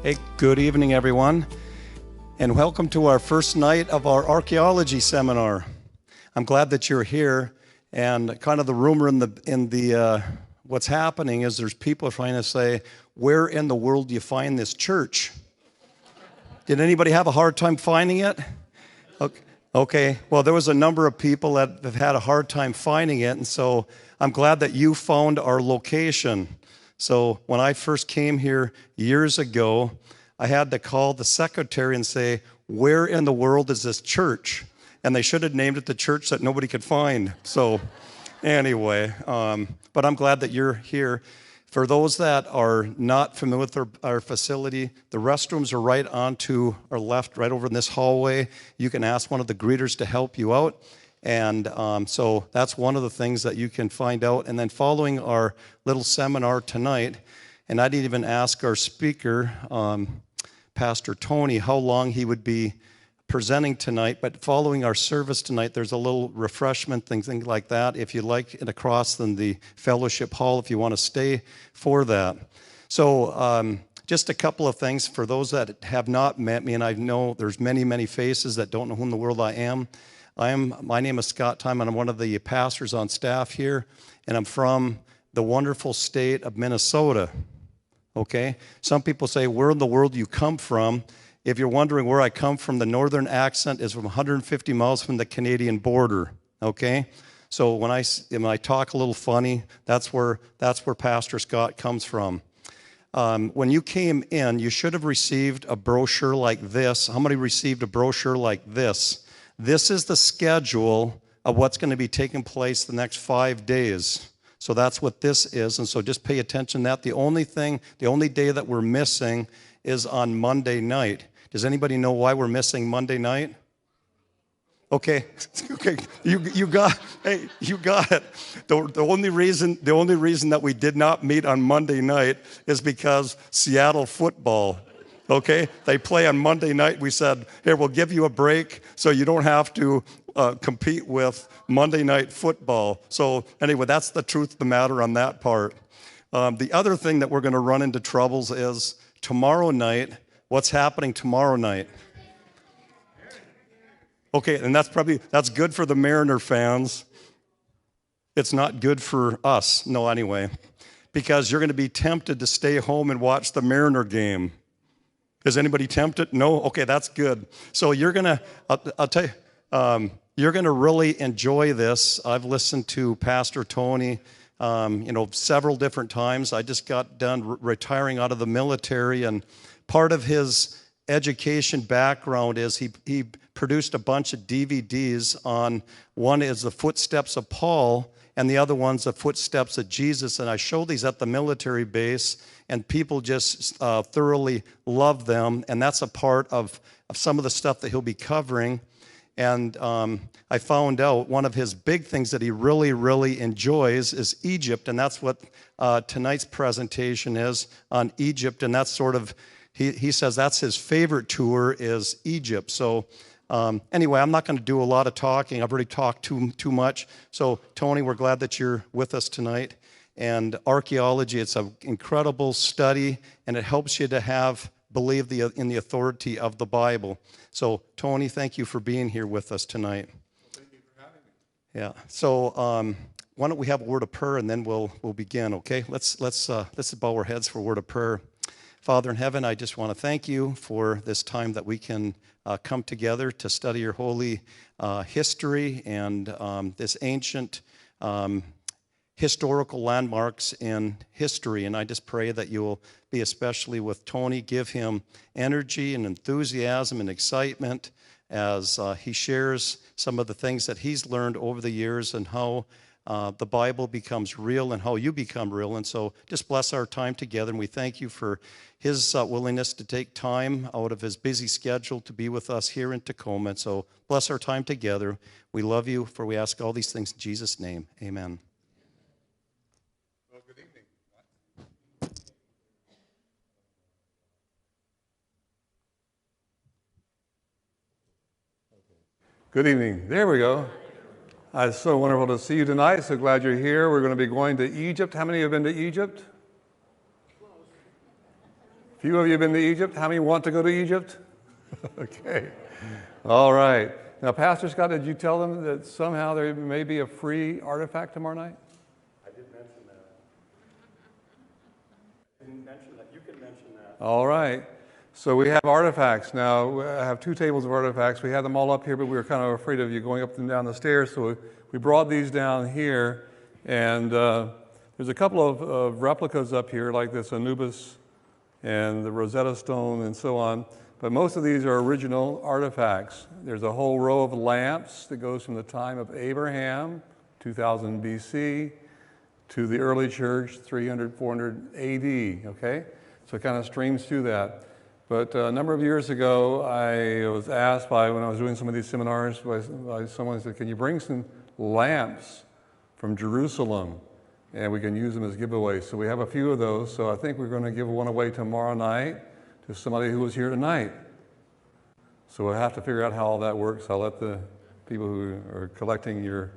Hey, good evening, everyone, and welcome to our first night of our archaeology seminar. I'm glad that you're here, and kind of the rumor in the what's happening is there's people trying to say, where in the world do you find this church? Did anybody have a hard time finding it? Okay, well, there was a number of people that have had a hard time finding it, and so I'm glad that you found our location. So when I first came here years ago, I had to call the secretary and say, where in the world is this church? And they should have named it the church that nobody could find. So anyway, but I'm glad that you're here. For those that are not familiar with our facility, the restrooms are right onto our left, right over in this hallway. You can ask one of the greeters to help you out. And so that's one of the things that you can find out. And then following our little seminar tonight, and I didn't even ask our speaker, Pastor Tony, how long he would be presenting tonight, but following our service tonight, there's a little refreshment, things like that. If you like it across in the fellowship hall, if you want to stay for that. So just a couple of things for those that have not met me, and I know there's many, many faces that don't know who in the world I am. My name is Scott Time, and I'm one of the pastors on staff here, and I'm from the wonderful state of Minnesota, okay? Some people say, where in the world do you come from? If you're wondering where I come from, the northern accent is from 150 miles from the Canadian border, okay? So when I talk a little funny, that's where Pastor Scott comes from. When you came in, you should have received a brochure like this. How many received a brochure like this? This is the schedule of what's going to be taking place the next 5 days. So that's what this is, and so just pay attention to that. The only day that we're missing is on Monday night. Does anybody know why we're missing Monday night? Okay, you got it. The only reason that we did not meet on Monday night is because Seattle football. Okay, they play on Monday night. We said, here, we'll give you a break so you don't have to compete with Monday night football. So anyway, that's the truth of the matter on that part. The other thing that we're going to run into troubles is tomorrow night. What's happening tomorrow night? Okay, and that's good for the Mariner fans. It's not good for us. No, anyway, because you're going to be tempted to stay home and watch the Mariner game. Is anybody tempted? No? Okay, that's good. So you're going to, I'll tell you, you're going to really enjoy this. I've listened to Pastor Tony, several different times. I just got done retiring out of the military, and part of his education background is he produced a bunch of DVDs on, one is the footsteps of Paul, and the other one's the footsteps of Jesus. And I show these at the military base, and people just thoroughly love them. And that's a part of some of the stuff that he'll be covering. And I found out one of his big things that he really, really enjoys is Egypt. And that's what tonight's presentation is on Egypt. And that's sort of, he says that's his favorite tour is Egypt. So anyway, I'm not going to do a lot of talking. I've already talked too much. So Tony, we're glad that you're with us tonight. And archaeology, it's an incredible study, and it helps you to believe in the authority of the Bible. So Tony, thank you for being here with us tonight. Well, thank you for having me. Yeah. So why don't we have a word of prayer, and then we'll begin. Okay. Let's bow our heads for a word of prayer. Father in heaven, I just want to thank you for this time that we can come together to study your holy history and this ancient historical landmarks in history. And I just pray that you'll be especially with Tony, give him energy and enthusiasm and excitement as he shares some of the things that he's learned over the years and how the Bible becomes real and how you become real. And so just bless our time together. And we thank you for his willingness to take time out of his busy schedule to be with us here in Tacoma. And so bless our time together. We love you, for we ask all these things in Jesus' name. Amen. Well, good evening. Good evening. There we go. It's so wonderful to see you tonight. So glad you're here. We're going to be going to Egypt. How many have been to Egypt? few of you have been to Egypt. How many want to go to Egypt? Okay. All right. Now, Pastor Scott, did you tell them that somehow there may be a free artifact tomorrow night? I did mention that. I didn't mention that. You can mention that. All right. So we have artifacts. Now, I have 2 tables of artifacts. We had them all up here, but we were kind of afraid of you going up and down the stairs, so we brought these down here. And there's a couple of replicas up here, like this Anubis and the Rosetta Stone and so on. But most of these are original artifacts. There's a whole row of lamps that goes from the time of Abraham, 2000 BC, to the early church, 300, 400 AD, okay? So it kind of streams through that. But a number of years ago, I was asked when I was doing some of these seminars, by someone who said, can you bring some lamps from Jerusalem? And we can use them as giveaways. So we have a few of those. So I think we're going to give one away tomorrow night to somebody who was here tonight. So we'll have to figure out how all that works. I'll let the people who are collecting your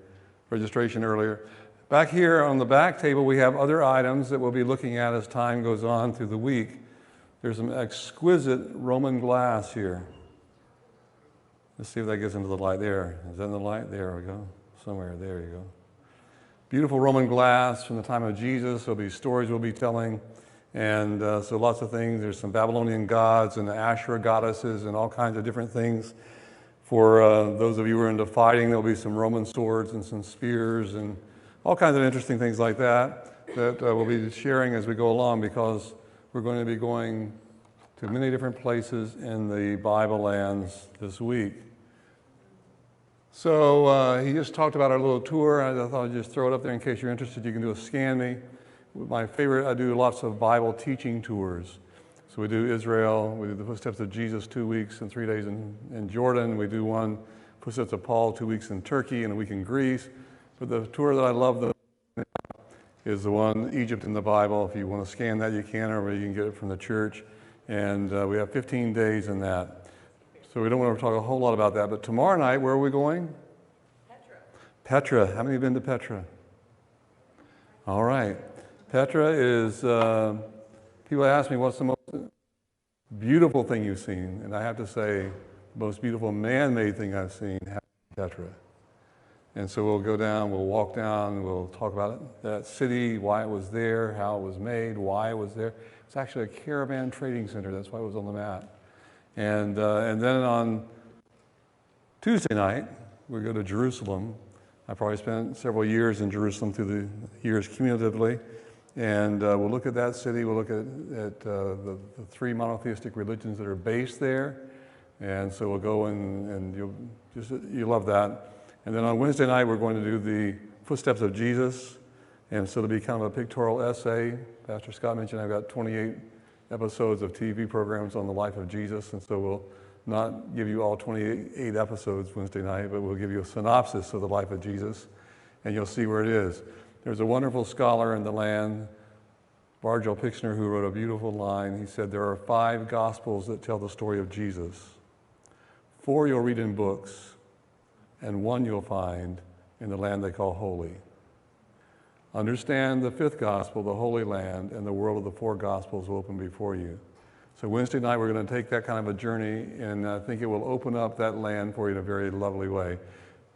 registration earlier. Back here on the back table, we have other items that we'll be looking at as time goes on through the week. There's some exquisite Roman glass here. Let's see if that gets into the light there. Is that in the light? There we go. Somewhere, there you go. Beautiful Roman glass from the time of Jesus. There'll be stories we'll be telling. And so lots of things. There's some Babylonian gods and the Asherah goddesses and all kinds of different things. For those of you who are into fighting, there'll be some Roman swords and some spears and all kinds of interesting things like that we'll be sharing as we go along, because we're going to be going to many different places in the Bible lands this week. So he just talked about our little tour. I thought I'd just throw it up there in case you're interested. You can do a scan me. My favorite, I do lots of Bible teaching tours. So we do Israel, we do the Footsteps of Jesus 2 weeks and 3 days in Jordan. We do one Footsteps of Paul 2 weeks in Turkey and a week in Greece. But the tour that I love the is the one, Egypt in the Bible. If you want to scan that, you can, or you can get it from the church. And we have 15 days in that. So we don't want to talk a whole lot about that. But tomorrow night, where are we going? Petra. Petra. How many have been to Petra? All right. Petra is, people ask me what's the most beautiful thing you've seen. And I have to say, the most beautiful man-made thing I've seen happened in Petra. And so we'll go down, we'll walk down, we'll talk about it, that city, why it was there, how it was made, why it was there. It's actually a caravan trading center. That's why it was on the map. And then on Tuesday night, we go to Jerusalem. I probably spent several years in Jerusalem through the years cumulatively. And we'll look at that city. We'll look at the 3 monotheistic religions that are based there. And so we'll go and you'll love that. And then on Wednesday night, we're going to do the Footsteps of Jesus. And so it'll be kind of a pictorial essay. Pastor Scott mentioned I've got 28 episodes of TV programs on the life of Jesus. And so we'll not give you all 28 episodes Wednesday night, but we'll give you a synopsis of the life of Jesus. And you'll see where it is. There's a wonderful scholar in the land, Bargel Pixner, who wrote a beautiful line. He said, there are 5 gospels that tell the story of Jesus. 4 you'll read in books, and 1 you'll find in the land they call holy. Understand the 5th gospel, the Holy Land, and the world of the 4 gospels will open before you. So Wednesday night, we're going to take that kind of a journey, and I think it will open up that land for you in a very lovely way.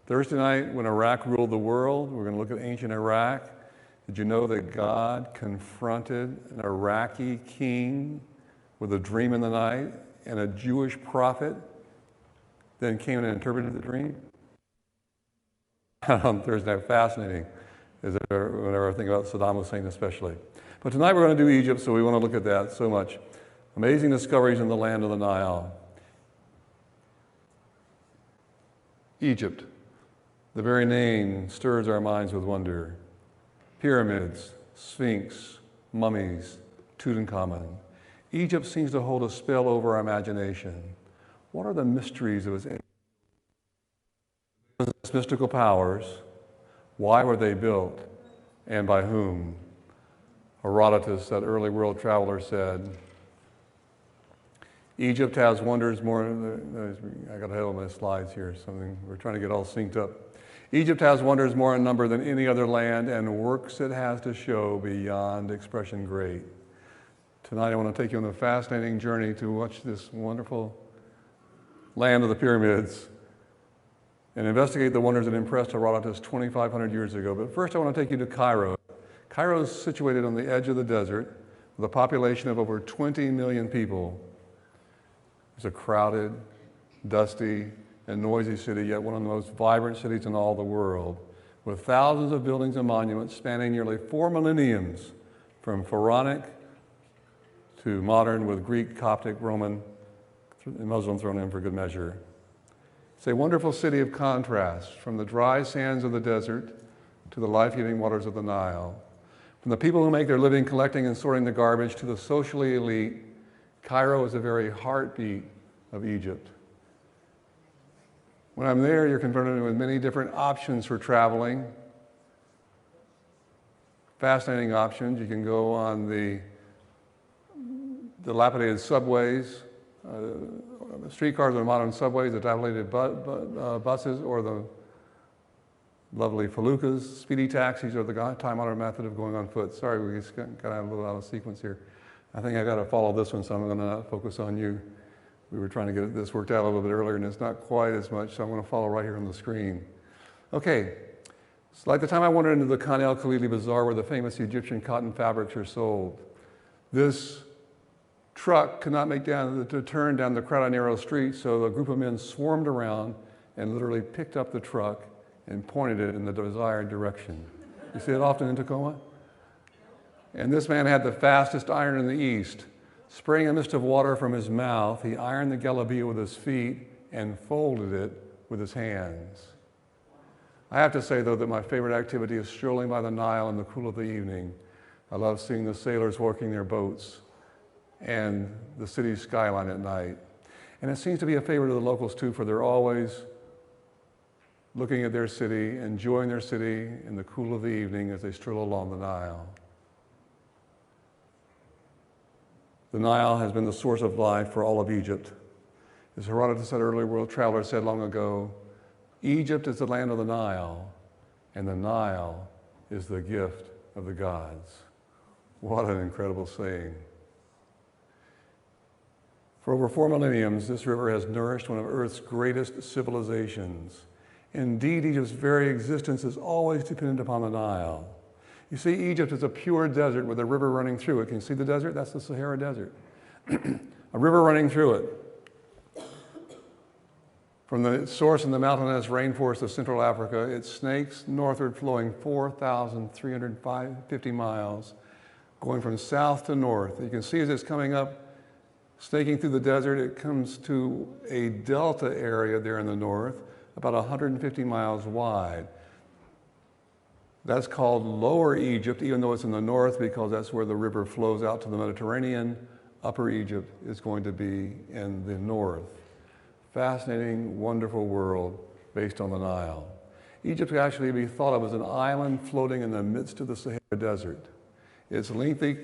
Thursday night, when Iraq ruled the world, we're going to look at ancient Iraq. Did you know that God confronted an Iraqi king with a dream in the night, and a Jewish prophet then came and interpreted the dream? On Thursday night, fascinating, whenever I think about Saddam Hussein especially. But tonight we're going to do Egypt, so we want to look at that so much. Amazing discoveries in the land of the Nile. Egypt. The very name stirs our minds with wonder. Pyramids, Sphinx, mummies, Tutankhamun. Egypt seems to hold a spell over our imagination. What are the mysteries of its mystical powers? Why were they built? And by whom? Herodotus, that early world traveler, said, Egypt has wonders more, I got ahead of my slides here, we're trying to get all synced up. Egypt has wonders more in number than any other land, and works it has to show beyond expression great. Tonight I want to take you on a fascinating journey to watch this wonderful land of the pyramids and investigate the wonders that impressed Herodotus 2,500 years ago. But first I want to take you to Cairo. Cairo is situated on the edge of the desert with a population of over 20 million people. It's a crowded, dusty, and noisy city, yet one of the most vibrant cities in all the world, with thousands of buildings and monuments spanning nearly 4 millenniums, from Pharaonic to modern, with Greek, Coptic, Roman, and Muslim thrown in for good measure. It's a wonderful city of contrast, from the dry sands of the desert to the life-giving waters of the Nile. From the people who make their living collecting and sorting the garbage to the socially elite, Cairo is the very heartbeat of Egypt. When I'm there, you're confronted with many different options for traveling. Fascinating options. You can go on the dilapidated subways, streetcars or modern subways, the dilapidated buses, or the lovely feluccas, speedy taxis, or the time-honored method of going on foot. Sorry, we just got a little out of sequence here. I think I got to follow this one, so I'm going to focus on you. We were trying to get this worked out a little bit earlier, and it's not quite as much, so I'm going to follow right here on the screen. Okay, it's like the time I wandered into the Khan el-Khalili Bazaar where the famous Egyptian cotton fabrics are sold. This truck could not make the turn down the crowded narrow street, so a group of men swarmed around and literally picked up the truck and pointed it in the desired direction. You see it often in Tacoma? And this man had the fastest iron in the East. Spraying a mist of water from his mouth, he ironed the galabeah with his feet and folded it with his hands. I have to say, though, that my favorite activity is strolling by the Nile in the cool of the evening. I love seeing the sailors working their boats and the city's skyline at night. And it seems to be a favorite of the locals, too, for they're always looking at their city, enjoying their city in the cool of the evening as they stroll along the Nile. The Nile has been the source of life for all of Egypt. As Herodotus said earlier, world traveler said long ago, Egypt is the land of the Nile, and the Nile is the gift of the gods. What an incredible saying. For over 4 millenniums, this river has nourished one of Earth's greatest civilizations. Indeed, Egypt's very existence is always dependent upon the Nile. You see, Egypt is a pure desert with a river running through it. Can you see the desert? That's the Sahara Desert. A river running through it. From the source in the mountainous rainforest of Central Africa, it snakes northward, flowing 4,350 miles, going from south to north. You can see as it's coming up, snaking through the desert, it comes to a delta area there in the north, about 150 miles wide. That's called Lower Egypt, even though it's in the north, because that's where the river flows out to the Mediterranean. Upper Egypt is going to be in the north. Fascinating, wonderful world based on the Nile. Egypt could actually be thought of as an island floating in the midst of the Sahara Desert. Its lengthy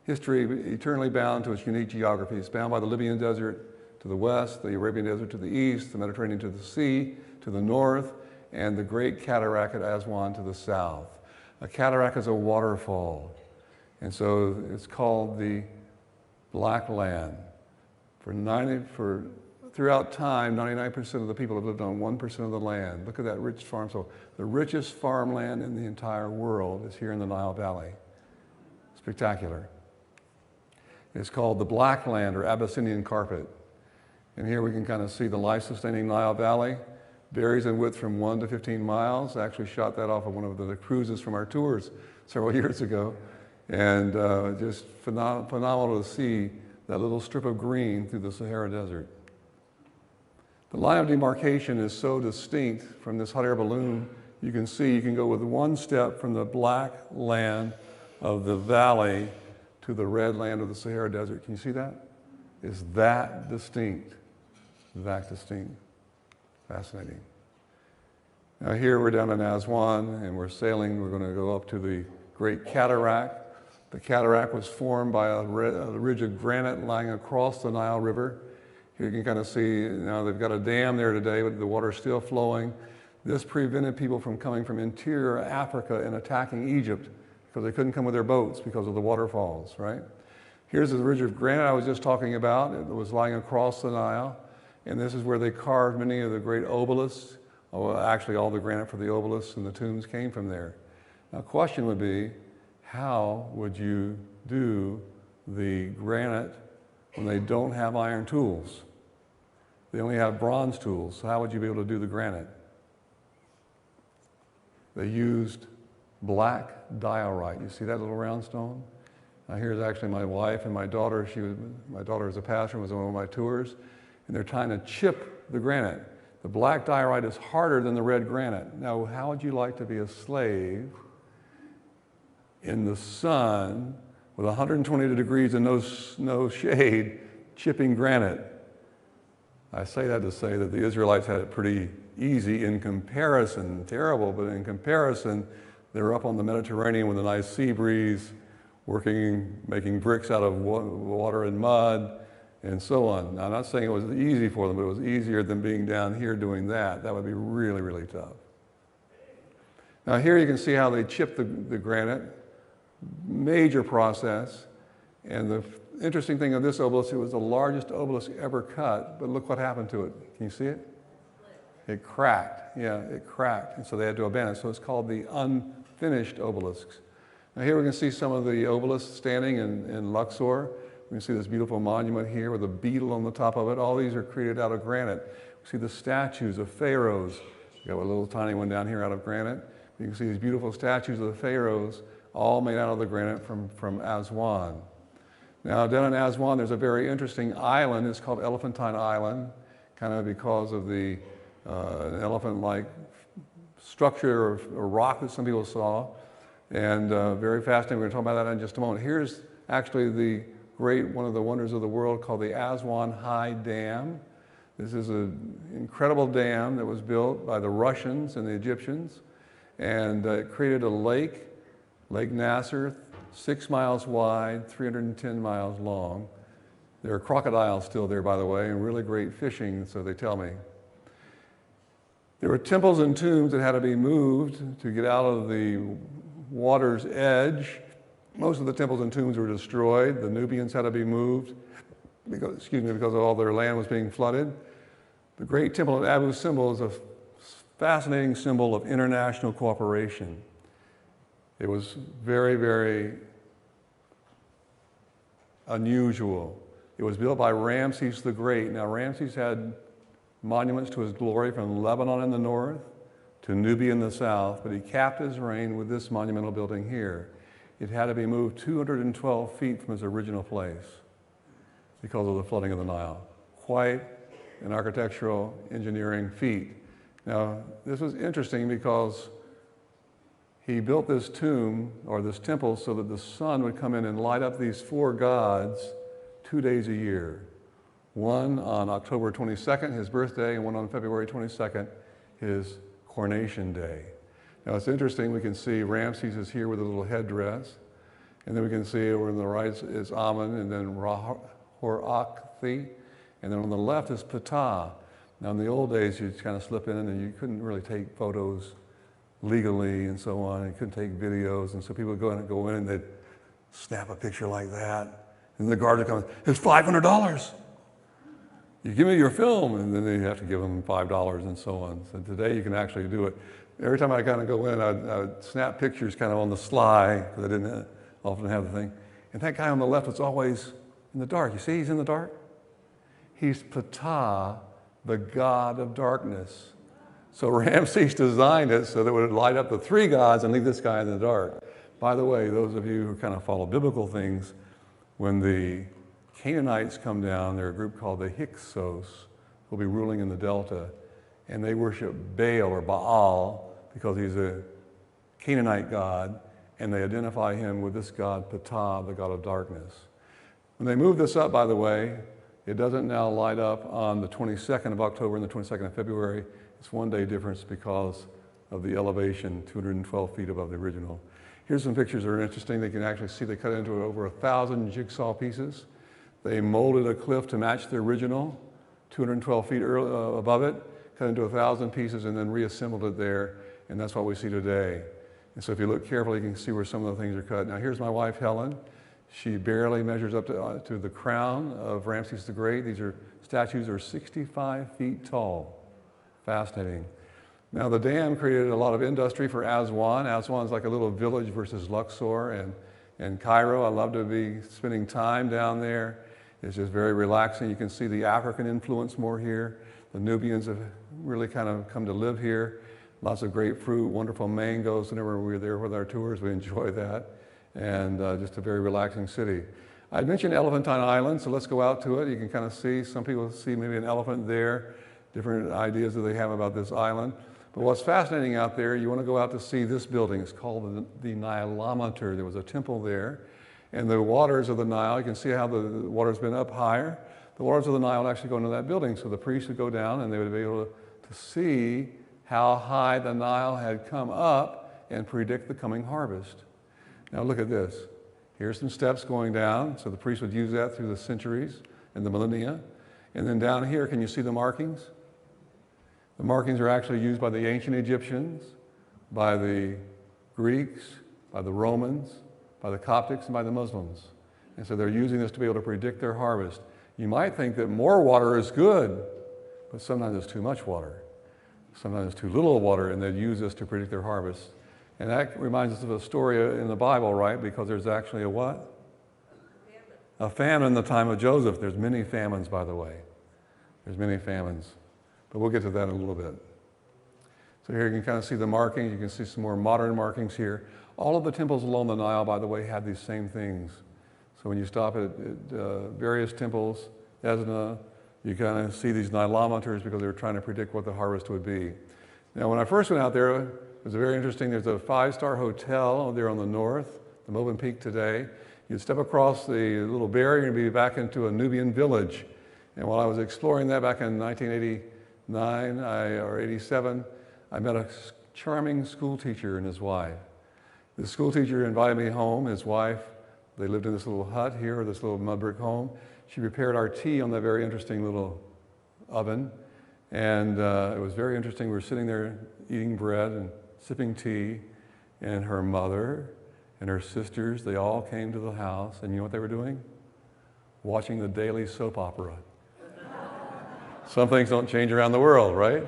history eternally bound to its unique geography. It's bound by the Libyan Desert to the west, the Arabian Desert to the east, the Mediterranean to the sea to the north, and the great cataract at Aswan to the south. A cataract is a waterfall, and so it's called the Black Land. Throughout time, 99% of the people have lived on 1% of the land. Look at that rich farm. So the richest farmland in the entire world is here in the Nile Valley. Spectacular. It's called the Black Land, or Abyssinian Carpet. And here we can kind of see the life-sustaining Nile Valley. Varies in width from 1 to 15 miles. I actually shot that off of one of the cruises from our tours several years ago. And just phenomenal to see that little strip of green through the Sahara Desert. The line of demarcation is so distinct from this hot air balloon. You can see, you can go with one step from the black land of the valley to the red land of the Sahara Desert. Can you see that? It's that distinct, that distinct. Fascinating. Now here we're down in Aswan and we're sailing. We're going to go up to the Great Cataract. The cataract was formed by a ridge of granite lying across the Nile River. Here you can kind of see, now they've got a dam there today, but the water's still flowing. This prevented people from coming from interior Africa and attacking Egypt because they couldn't come with their boats because of the waterfalls, right? Here's the ridge of granite I was just talking about. It was lying across the Nile. And this is where they carved many of the great obelisks. Well, actually, all the granite for the obelisks and the tombs came from there. Now, the question would be, how would you do the granite when they don't have iron tools? They only have bronze tools. So how would you be able to do the granite? They used black diorite. You see that little round stone? Now, here's actually my wife and my daughter. My daughter is a pastor and was on one of my tours. And they're trying to chip the granite. The black diorite is harder than the red granite. Now, how would you like to be a slave in the sun with 120 degrees and no shade, chipping granite? I say that to say that the Israelites had it pretty easy in comparison, terrible, but in comparison, they were up on the Mediterranean with a nice sea breeze, working, making bricks out of water and mud, and so on. Now, I'm not saying it was easy for them, but it was easier than being down here doing that. That would be really, really tough. Now, here you can see how they chip the granite. Major process. And the interesting thing of this obelisk, it was the largest obelisk ever cut, but look what happened to it. Can you see it? It cracked. Yeah, it cracked. And so they had to abandon it. So it's called the unfinished obelisks. Now, here we can see some of the obelisks standing in Luxor. We can see this beautiful monument here with a beetle on the top of it. All these are created out of granite. We see the statues of pharaohs. We got a little tiny one down here out of granite. You can see these beautiful statues of the pharaohs, all made out of the granite from Aswan. Now, down in Aswan, there's a very interesting island. It's called Elephantine Island, kind of because of the elephant-like structure or rock that some people saw. And very fascinating. We're going to talk about that in just a moment. Here's actually one of the wonders of the world called the Aswan High Dam. This is an incredible dam that was built by the Russians and the Egyptians. And it created a lake, Lake Nasser, 6 miles wide, 310 miles long. There are crocodiles still there, by the way, and really great fishing, so they tell me. There were temples and tombs that had to be moved to get out of the water's edge. Most of the temples and tombs were destroyed. The Nubians had to be moved because all their land was being flooded. The great temple at Abu Simbel is a fascinating symbol of international cooperation. It was very, very unusual. It was built by Ramses the Great. Now, Ramses had monuments to his glory from Lebanon in the north to Nubia in the south, but he capped his reign with this monumental building here. It had to be moved 212 feet from its original place because of the flooding of the Nile. Quite an architectural engineering feat. Now, this was interesting because he built this tomb or this temple so that the sun would come in and light up these 4 gods 2 days a year. One on October 22nd, his birthday, and one on February 22nd, his coronation day. Now, it's interesting, we can see Ramses is here with a little headdress, and then we can see over on the right is Amun, and then Ra-Hor-Akhti, and then on the left is Ptah. Now, in the old days, you'd kind of slip in and you couldn't really take photos legally and so on, and you couldn't take videos, and so people would go in and they'd snap a picture like that, and the guard would come, it's $500. You give me your film, and then they have to give them $5 and so on. So today you can actually do it. Every time I kind of go in, I would snap pictures kind of on the sly, because I didn't often have the thing. And that guy on the left was always in the dark. You see he's in the dark? He's Ptah, the god of darkness. So Ramses designed it so that it would light up the 3 gods and leave this guy in the dark. By the way, those of you who kind of follow biblical things, when the Canaanites come down, they're a group called the Hyksos, who'll be ruling in the Delta, and they worship Baal or Baal because he's a Canaanite god, and they identify him with this god Ptah, the god of darkness. When they move this up, by the way, it doesn't now light up on the 22nd of October and the 22nd of February. It's 1 day difference because of the elevation, 212 feet above the original. Here's some pictures that are interesting. They can actually see they cut into over 1,000 jigsaw pieces. They molded a cliff to match the original, 212 feet above it, cut into 1,000 pieces, and then reassembled it there, and that's what we see today. And so if you look carefully, you can see where some of the things are cut. Now, here's my wife, Helen. She barely measures up to the crown of Ramses the Great. These statues are 65 feet tall. Fascinating. Now the dam created a lot of industry for Aswan. Aswan's like a little village versus Luxor and Cairo. I love to be spending time down there. It's just very relaxing. You can see the African influence more here. The Nubians have really kind of come to live here. Lots of grapefruit, wonderful mangoes. Whenever we were there with our tours, we enjoy that. And just a very relaxing city. I mentioned Elephantine Island, so let's go out to it. You can kind of see, some people see maybe an elephant there, different ideas that they have about this island. But what's fascinating out there, you want to go out to see this building. It's called the Nilometer. There was a temple there. And the waters of the Nile, you can see how the water's been up higher. The waters of the Nile would actually go into that building. So the priests would go down and they would be able to see how high the Nile had come up and predict the coming harvest. Now look at this. Here's some steps going down. So the priests would use that through the centuries and the millennia. And then down here, can you see the markings? The markings are actually used by the ancient Egyptians, by the Greeks, by the Romans, by the Coptics, and by the Muslims. And so they're using this to be able to predict their harvest. You might think that more water is good, but sometimes it's too much water. Sometimes it's too little water, and they use this to predict their harvest. And that reminds us of a story in the Bible, right? Because there's actually a what? A famine in the time of Joseph. There's many famines, by the way. There's many famines. But we'll get to that in a little bit. So here you can kind of see the markings. You can see some more modern markings here. All of the temples along the Nile, by the way, had these same things. So when you stop at various temples, Esna, you kind of see these Nilometers because they were trying to predict what the harvest would be. Now, when I first went out there, it was very interesting. There's a 5-star hotel there on the north, the Moabit today. You'd step across the little barrier and be back into a Nubian village. And while I was exploring that back in 1989 or 87, I met a charming school teacher and his wife. The school teacher invited me home. His wife, they lived in this little hut here, this little mud brick home. She prepared our tea on that very interesting little oven. And it was very interesting. We were sitting there eating bread and sipping tea, and her mother and her sisters, they all came to the house, and you know what they were doing? Watching the daily soap opera. Some things don't change around the world, right?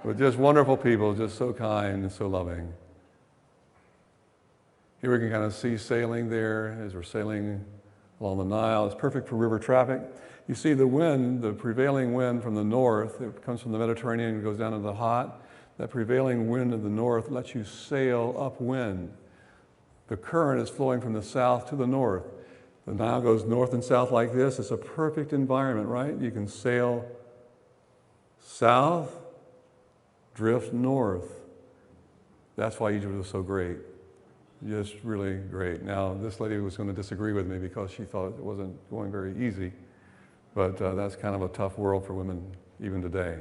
But just wonderful people, just so kind and so loving. Here we can kind of see sailing there as we're sailing along the Nile. It's perfect for river traffic. You see the wind, the prevailing wind from the north, it comes from the Mediterranean and goes down to the hot. That prevailing wind of the north lets you sail upwind. The current is flowing from the south to the north. The Nile goes north and south like this. It's a perfect environment, right? You can sail south, drift north. That's why Egypt was so great. Just really great. Now, this lady was going to disagree with me because she thought it wasn't going very easy. But that's kind of a tough world for women even today.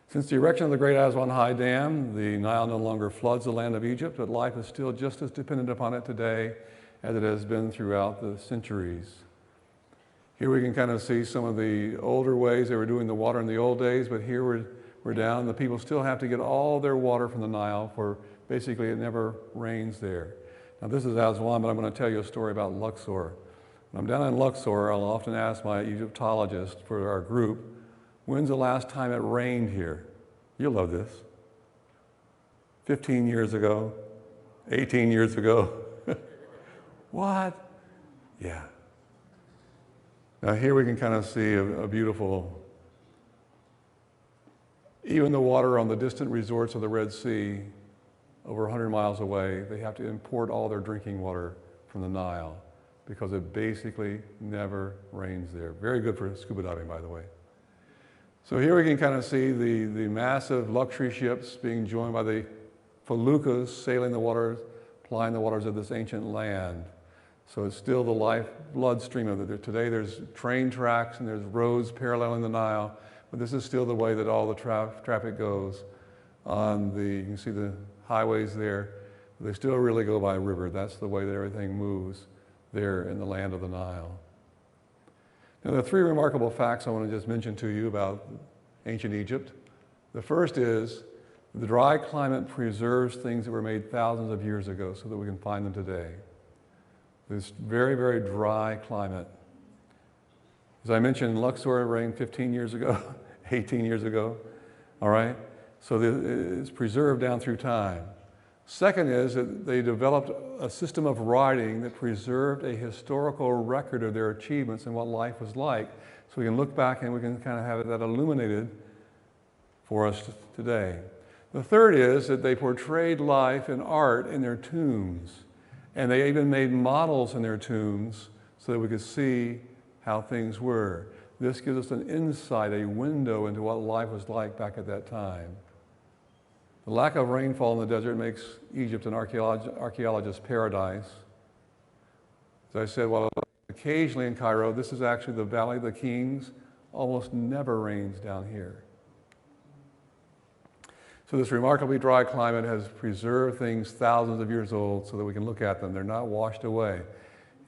Since the erection of the Great Aswan High Dam, the Nile no longer floods the land of Egypt, but life is still just as dependent upon it today as it has been throughout the centuries. Here we can kind of see some of the older ways they were doing the water in the old days, but here we're down. The people still have to get all their water from the Nile, for basically it never rains there. Now this is Aswan, but I'm going to tell you a story about Luxor. When I'm down in Luxor, I'll often ask my Egyptologist for our group, when's the last time it rained here? You'll love this. 15 years ago, 18 years ago. What? Yeah. Now here we can kind of see a beautiful, even the water on the distant resorts of the Red Sea, over 100 miles away, they have to import all their drinking water from the Nile because it basically never rains there. Very good for scuba diving, by the way. So here we can kind of see the massive luxury ships being joined by the feluccas sailing the waters, plying the waters of this ancient land. So it's still the lifeblood stream of it. Today there's train tracks and there's roads paralleling the Nile, but this is still the way that all the traffic goes on you can see the highways there. They still really go by river. That's the way that everything moves there in the land of the Nile. Now, there are 3 remarkable facts I want to just mention to you about ancient Egypt. The first is the dry climate preserves things that were made thousands of years ago so that we can find them today. This very, very dry climate. As I mentioned, Luxor it rained 15 years ago, 18 years ago, all right? So it's preserved down through time. Second is that they developed a system of writing that preserved a historical record of their achievements and what life was like. So we can look back and we can kind of have that illuminated for us today. The third is that they portrayed life in art in their tombs. And they even made models in their tombs so that we could see how things were. This gives us an insight, a window into what life was like back at that time. The lack of rainfall in the desert makes Egypt an archaeologist's paradise. As I said, while occasionally in Cairo, this is actually the Valley of the Kings, almost never rains down here. So this remarkably dry climate has preserved things thousands of years old so that we can look at them. They're not washed away.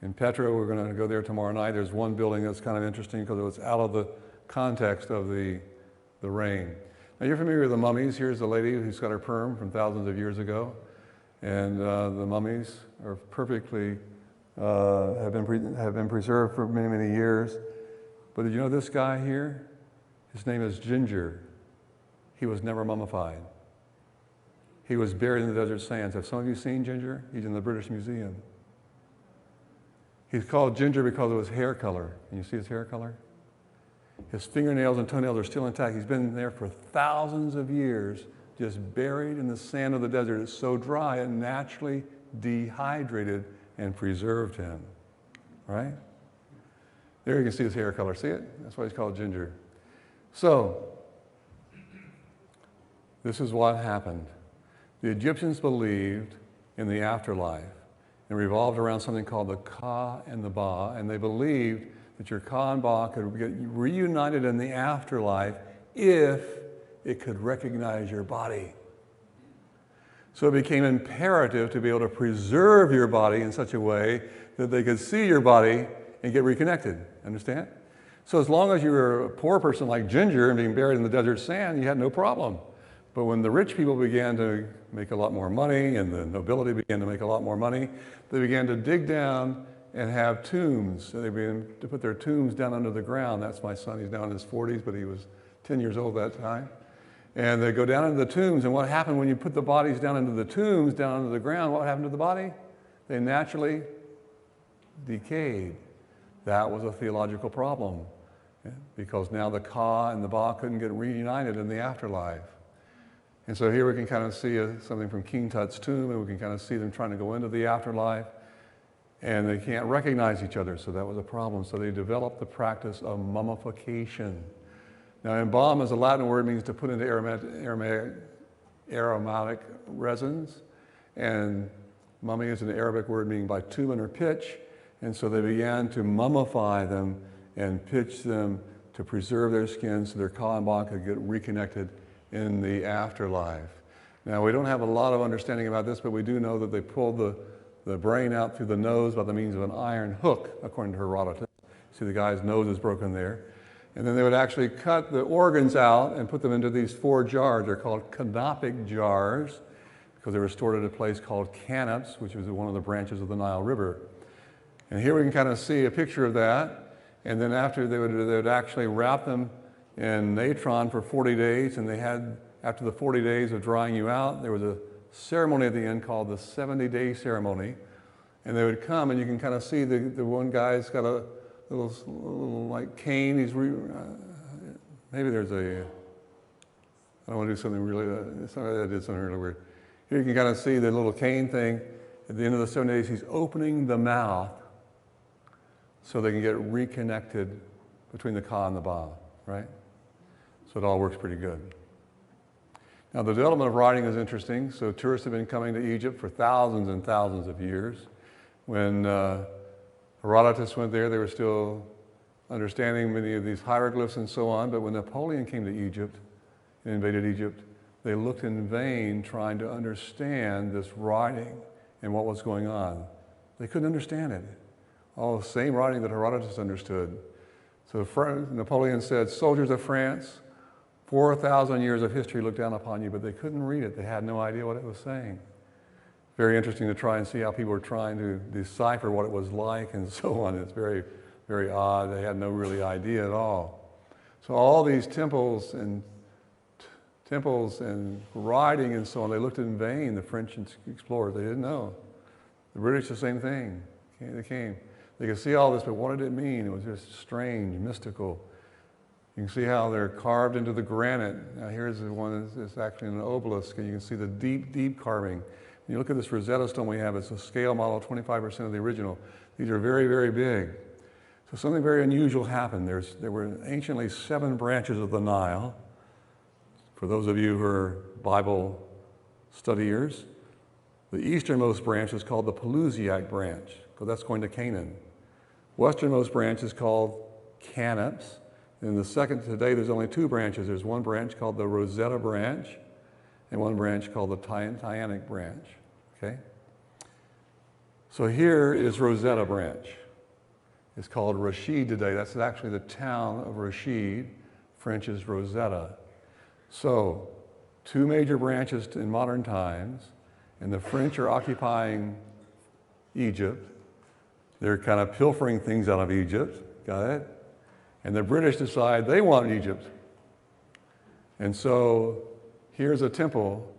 In Petra, we're going to go there tomorrow night. There's one building that's kind of interesting because it was out of the context of the rain. Now you're familiar with the mummies. Here's a lady who's got her perm from thousands of years ago. And the mummies are perfectly, have been preserved for many, many years. But did you know this guy here? His name is Ginger. He was never mummified. He was buried in the desert sands. Have some of you seen Ginger? He's in the British Museum. He's called Ginger because of his hair color. Can you see his hair color? His fingernails and toenails are still intact. He's been there for thousands of years, just buried in the sand of the desert. It's so dry, it naturally dehydrated and preserved him, right? There you can see his hair color. See it? That's why he's called Ginger. So, this is what happened. The Egyptians believed in the afterlife and revolved around something called the Ka and the Ba, and they believed that your Ka and Ba could get reunited in the afterlife if it could recognize your body. So it became imperative to be able to preserve your body in such a way that they could see your body and get reconnected. Understand? So as long as you were a poor person like Ginger and being buried in the desert sand, you had no problem. But when the rich people began to make a lot more money and the nobility began to make a lot more money, they began to dig down and have tombs. So they began to put their tombs down under the ground. That's my son. He's now in his 40s, but he was 10 years old at that time. And they go down into the tombs. And what happened when you put the bodies down into the tombs, down under the ground, what happened to the body? They naturally decayed. That was a theological problem because now the Ka and the Ba couldn't get reunited in the afterlife. And so here we can kind of see something from King Tut's tomb, and we can kind of see them trying to go into the afterlife, and they can't recognize each other, so that was a problem. So they developed the practice of mummification. Now, embalm is a Latin word, means to put into aromatic resins, and mummy is an Arabic word meaning by bitumen or pitch, and so they began to mummify them and pitch them to preserve their skin so their Ka and Ba could get reconnected in the afterlife. Now, we don't have a lot of understanding about this, but we do know that they pulled the brain out through the nose by the means of an iron hook, according to Herodotus. See, the guy's nose is broken there. And then they would actually cut the organs out and put them into these 4 jars. They're called canopic jars because they were stored at a place called Canops, which was one of the branches of the Nile River. And here we can kind of see a picture of that. And then after they would actually wrap them in natron for 40 days, and they had, after the 40 days of drying you out, there was a ceremony at the end called the 70-day ceremony, and they would come, and you can kind of see the one guy's got a little like cane. He's maybe there's a, I don't want to do something really, I did something really weird. Here you can kind of see the little cane thing. At the end of the 7 days, he's opening the mouth so they can get reconnected between the Ka and the Ba, right? So it all works pretty good. Now, the development of writing is interesting. So tourists have been coming to Egypt for thousands and thousands of years. When Herodotus went there, they were still understanding many of these hieroglyphs and so on. But when Napoleon came to Egypt and invaded Egypt, they looked in vain trying to understand this writing and what was going on. They couldn't understand it. All the same writing that Herodotus understood. So Napoleon said, "Soldiers of France, 4,000 years of history looked down upon you," but they couldn't read it. They had no idea what it was saying. very interesting to try and see how people were trying to decipher what it was like and so on. It's very, very odd. They had no really idea at all. So all these temples and writing and so on, they looked in vain, the French explorers. They didn't know. The British, the same thing. They came. They could see all this, but what did it mean? It was just strange, mystical. You can see how they're carved into the granite. Now here's the one that's actually an obelisk, and you can see the deep, deep carving. When you look at this Rosetta Stone we have, it's a scale model, 25% of the original. These are very, very big. So something very unusual happened. There were anciently 7 branches of the Nile. For those of you who are Bible studiers, the easternmost branch is called the Pelusiac branch, because that's going to Canaan. Westernmost branch is called Canops. And the second, today there's only 2 branches. There's one branch called the Rosetta branch and one branch called the Taionic branch, okay? So here is Rosetta branch. It's called Rashid today. That's actually the town of Rashid. French is Rosetta. So 2 major branches in modern times, and the French are occupying Egypt. They're kind of pilfering things out of Egypt, got it? And the British decide they want Egypt. And so here's a temple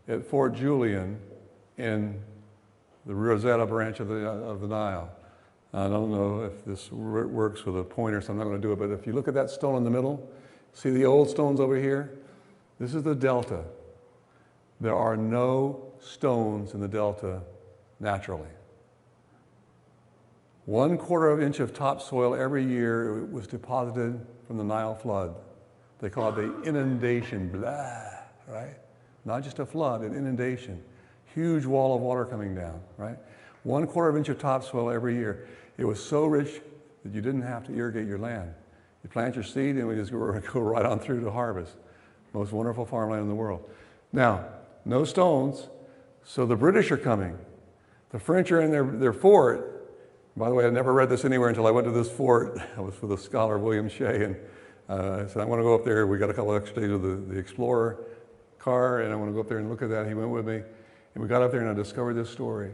at Fort Julian in the Rosetta branch of the Nile. I don't know if this works with a pointer, so I'm not going to do it, but if you look at that stone in the middle, see the old stones over here? This is the delta. There are no stones in the delta naturally. 1/4 inch of topsoil every year was deposited from the Nile flood. They call it the inundation, blah, right? Not just a flood, an inundation. Huge wall of water coming down, right? 1/4 inch of topsoil every year. It was so rich that you didn't have to irrigate your land. You plant your seed and we just go right on through to harvest. Most wonderful farmland in the world. Now, no stones, so the British are coming. The French are in their fort. By the way, I never read this anywhere until I went to this fort. I was with a scholar, William Shea, and I said, I want to go up there. We got a couple extra days of the Explorer car, and I want to go up there and look at that. He went with me, and we got up there, and I discovered this story.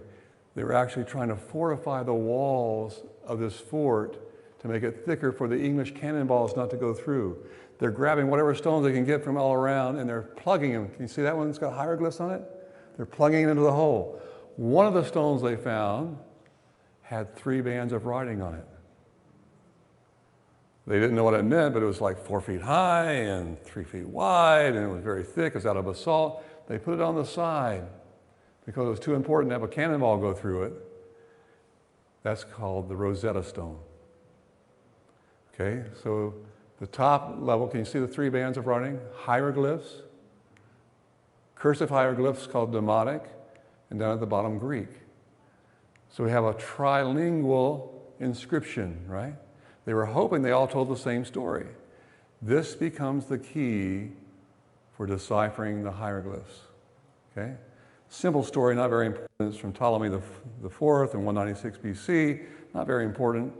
They were actually trying to fortify the walls of this fort to make it thicker for the English cannonballs not to go through. They're grabbing whatever stones they can get from all around, and they're plugging them. Can you see that one that's got hieroglyphs on it? They're plugging it into the hole. One of the stones they found had 3 bands of writing on it. They didn't know what it meant, but it was like 4 feet high and 3 feet wide, and it was very thick. It was out of basalt. They put it on the side because it was too important to have a cannonball go through it. That's called the Rosetta Stone. Okay, so the top level, can you see the 3 bands of writing? Hieroglyphs, cursive hieroglyphs called Demotic, and down at the bottom, Greek. So we have a trilingual inscription, right? They were hoping they all told the same story. This becomes the key for deciphering the hieroglyphs, okay? Simple story, not very important. It's from Ptolemy the Fourth in 196 BC. Not very important,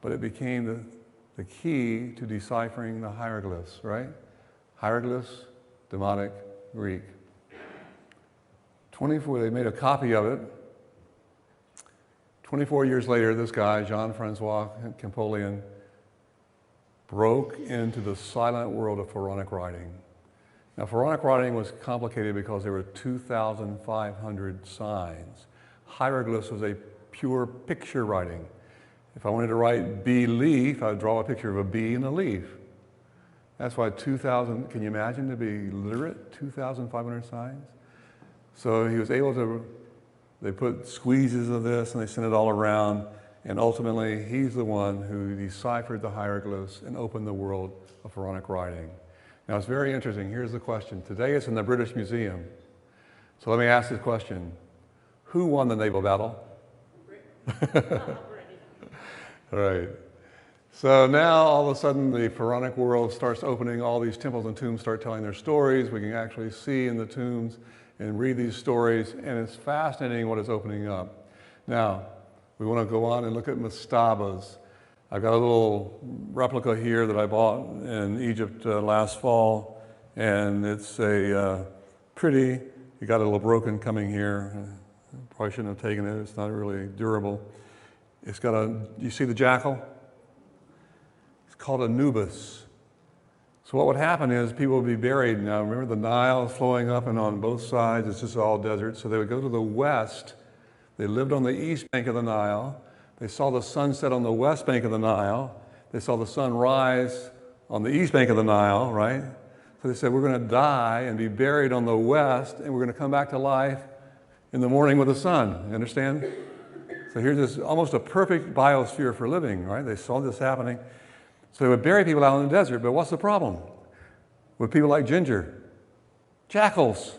but it became the key to deciphering the hieroglyphs, right? Hieroglyphs, Demotic, Greek. 24, they made a copy of it. 24 years later, this guy, Jean-Francois Champollion, broke into the silent world of Pharaonic writing. Now, Pharaonic writing was complicated because there were 2,500 signs. Hieroglyphs was a pure picture writing. If I wanted to write bee leaf, I would draw a picture of a bee and a leaf. That's why 2,000, can you imagine to be literate, 2,500 signs? So he was able to, they put squeezes of this and they sent it all around, and ultimately he's the one who deciphered the hieroglyphs and opened the world of Pharaonic writing. Now it's very interesting. Here's the question. Today it's in the British Museum. So let me ask this question. Who won the naval battle? All right. So now all of a sudden the Pharaonic world starts opening. All these temples and tombs start telling their stories. We can actually see in the tombs and read these stories, and it's fascinating what is opening up. Now, we want to go on and look at mastabas. I've got a little replica here that I bought in Egypt last fall, and it's a pretty, you got a little broken coming here. Probably shouldn't have taken it. It's not really durable. It's got you see the jackal? It's called a nubus. So what would happen is people would be buried. Now remember the Nile flowing up and on both sides, it's just all desert. So they would go to the west. They lived on the east bank of the Nile. They saw the sun set on the west bank of the Nile. They saw the sun rise on the east bank of the Nile, right? So they said, we're going to die and be buried on the west, and we're going to come back to life in the morning with the sun. You understand? So here's this almost a perfect biosphere for living, right? They saw this happening. So they would bury people out in the desert, but what's the problem with people like Ginger? Jackals.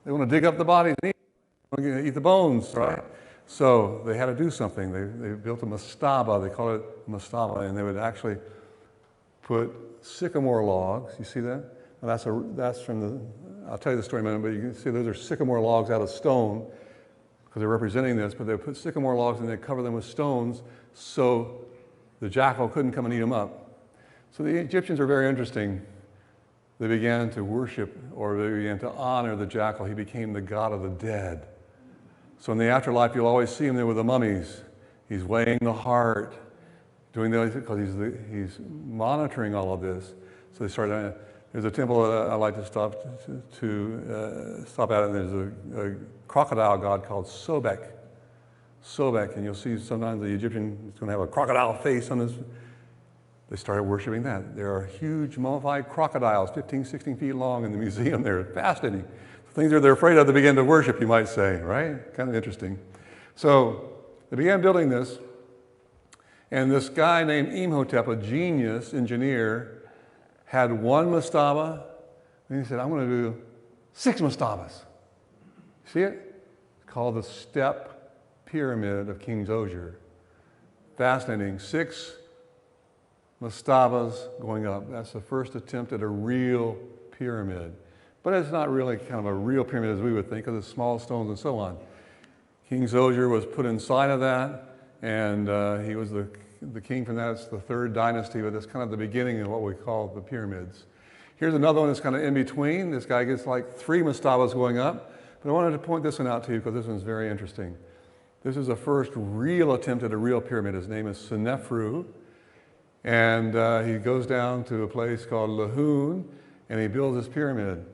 They want to dig up the bodies and eat the bones, right? So they had to do something. They built a mastaba. They call it mastaba, and they would actually put sycamore logs. You see that? Now that's from the. I'll tell you the story in a minute, but you can see those are sycamore logs out of stone because they're representing this. But they would put sycamore logs and they cover them with stones so the jackal couldn't come and eat them up. So the Egyptians are very interesting. They began to worship, or they began to honor the jackal. He became the god of the dead. So in the afterlife, you'll always see him there with the mummies. He's weighing the heart, doing the, because he's monitoring all of this. So they started. There's a temple that I like to stop at, and there's a crocodile god called Sobek. Sobek, and you'll see sometimes the Egyptian is going to have a crocodile face on his. They started worshiping that. There are huge mummified crocodiles, 15, 16 feet long in the museum there. Fascinating. Things that they're afraid of, they begin to worship, you might say, right? Kind of interesting. So they began building this, and this guy named Imhotep, a genius engineer, had one mastaba, and he said, I'm going to do 6 mastabas. See it? It's called the Step Pyramid of King Zoser. Fascinating. 6 mastabas going up. That's the first attempt at a real pyramid. But it's not really kind of a real pyramid as we would think, because it's small stones and so on. King Zoser was put inside of that, and he was the king from that. It's the 3rd dynasty, but that's kind of the beginning of what we call the pyramids. Here's another one that's kind of in between. This guy gets like 3 mastabas going up. But I wanted to point this one out to you because this one's very interesting. This is the first real attempt at a real pyramid. His name is Senefru. And he goes down to a place called Lahun, and he builds this pyramid.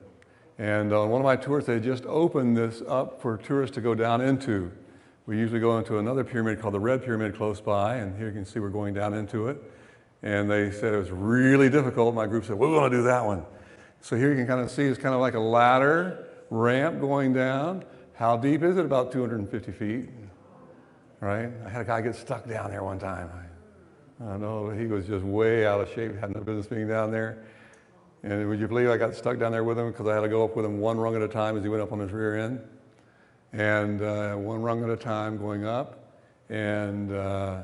And on one of my tours, they just opened this up for tourists to go down into. We usually go into another pyramid called the Red Pyramid close by, and here you can see we're going down into it. And they said it was really difficult. My group said, we're going to do that one. So here you can kind of see it's kind of like a ladder, ramp going down. How deep is it? About 250 feet. Right? I had a guy get stuck down there one time. I know he was just way out of shape, had no business being down there. And would you believe I got stuck down there with him because I had to go up with him 1 rung at a time as he went up on his rear end. And 1 rung at a time going up. And I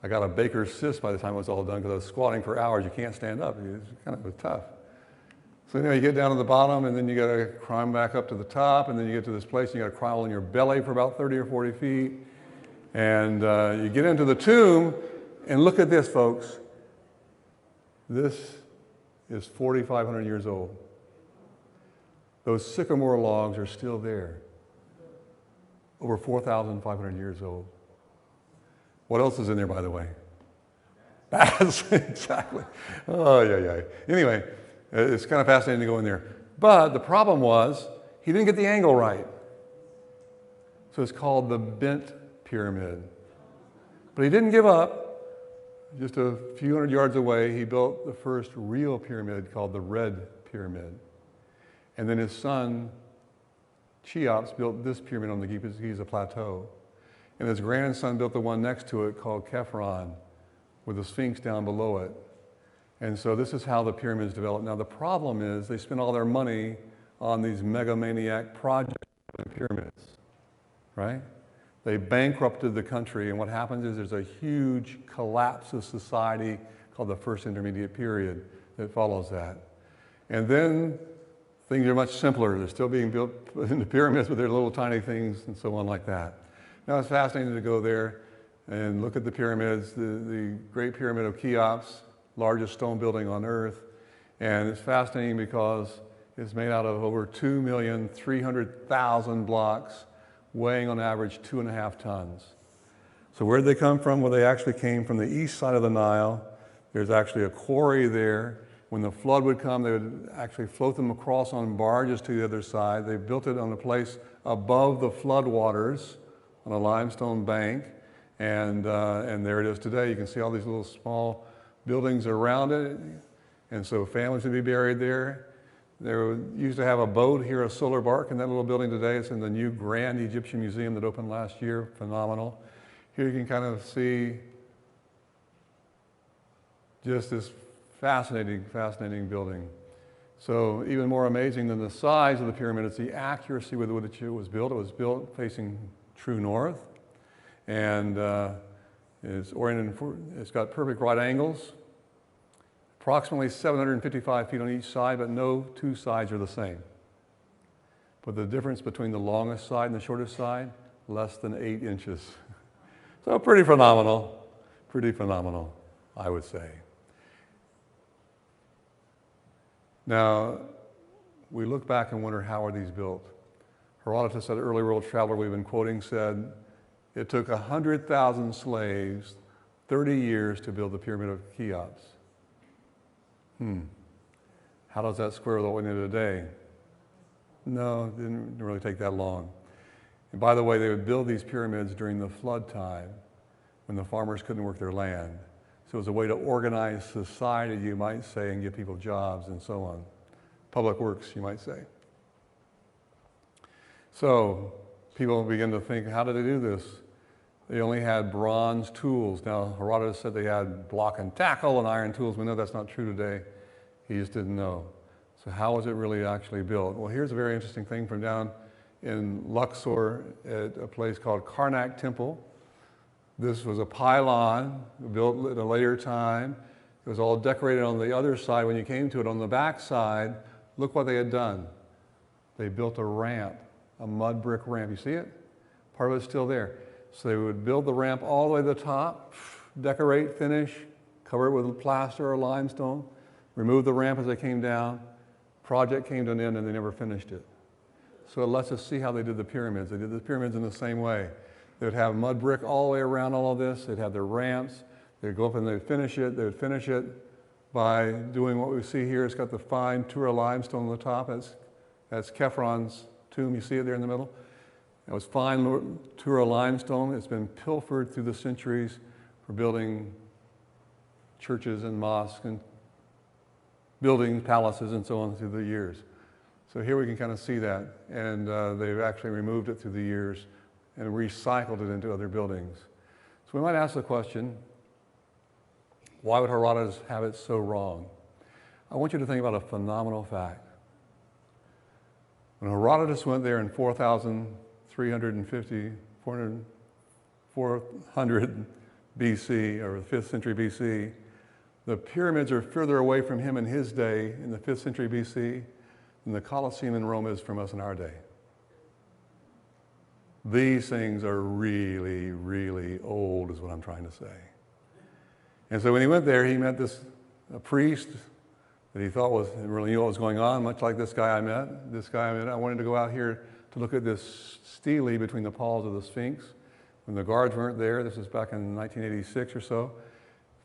got a baker's cyst by the time it was all done because I was squatting for hours. You can't stand up. It's kind of tough. So anyway, you get down to the bottom, and then you got to climb back up to the top, and then you get to this place, and you got to crawl on your belly for about 30 or 40 feet. And you get into the tomb, and look at this, folks. This is 4,500 years old. Those sycamore logs are still there. Over 4,500 years old. What else is in there, by the way? Bats, exactly. Oh, yeah. Anyway, it's kind of fascinating to go in there. But the problem was, he didn't get the angle right. So it's called the bent pyramid. But he didn't give up. Just a few hundred yards away, he built the first real pyramid called the Red Pyramid. And then his son, Cheops, built this pyramid on the Giza Plateau. And his grandson built the one next to it called Khephren, with the Sphinx down below it. And so this is how the pyramids developed. Now the problem is they spent all their money on these megamaniac projects in pyramids, right? They bankrupted the country, and what happens is there's a huge collapse of society called the First Intermediate Period that follows that. And then things are much simpler. They're still being built into pyramids, but they're little tiny things and so on like that. Now it's fascinating to go there and look at the pyramids, the Great Pyramid of Cheops, largest stone building on earth. And it's fascinating because it's made out of over 2,300,000 blocks weighing on average 2.5 tons. So where did they come from? Well, they actually came from the east side of the Nile. There's actually a quarry there. When the flood would come, they would actually float them across on barges to the other side. They built it on a place above the flood waters on a limestone bank. And there it is today. You can see all these little small buildings around it. And so families would be buried there. They used to have a boat here, a solar bark in that little building today. It's in the new Grand Egyptian Museum that opened last year. Phenomenal. Here you can kind of see just this fascinating, fascinating building. So even more amazing than the size of the pyramid is the accuracy with which it was built. It was built facing true north. And it's oriented, it's got perfect right angles. Approximately 755 feet on each side, but no two sides are the same. But the difference between the longest side and the shortest side, less than 8 inches. So pretty phenomenal, I would say. Now, we look back and wonder, how are these built? Herodotus, that early world traveler we've been quoting, said it took 100,000 slaves 30 years to build the Pyramid of Cheops. How does that square with what we know today? No, it didn't really take that long. And by the way, they would build these pyramids during the flood time when the farmers couldn't work their land. So it was a way to organize society, you might say, and give people jobs and so on. Public works, you might say. So people begin to think, how did they do this? They only had bronze tools. Now, Herodotus said they had block and tackle and iron tools. We know that's not true today. He just didn't know. So how was it really actually built? Well, here's a very interesting thing from down in Luxor at a place called Karnak Temple. This was a pylon built at a later time. It was all decorated on the other side. When you came to it on the back side, look what they had done. They built a ramp, a mud brick ramp. You see it? Part of it's still there. So they would build the ramp all the way to the top, decorate, finish, cover it with plaster or limestone, remove the ramp as they came down. Project came to an end and they never finished it. So it lets us see how they did the pyramids. They did the pyramids in the same way. They would have mud brick all the way around all of this. They'd have their ramps. They'd go up and they'd finish it. They would finish it by doing what we see here. It's got the fine Tura limestone on the top. That's Khepron's tomb. You see it there in the middle? It was fine Tura limestone. It's been pilfered through the centuries for building churches and mosques and buildings, palaces, and so on through the years. So here we can kind of see that. And they've actually removed it through the years and recycled it into other buildings. So we might ask the question, why would Herodotus have it so wrong? I want you to think about a phenomenal fact. When Herodotus went there in 400 BC, or the 5th century BC, the pyramids are further away from him in his day in the 5th century BC than the Colosseum in Rome is from us in our day. These things are really, really old, is what I'm trying to say. And so when he went there, he met a priest that he thought really knew what was going on, much like this guy I met. I wanted to go out here to look at this stele between the paws of the Sphinx. When the guards weren't there, this was back in 1986 or so.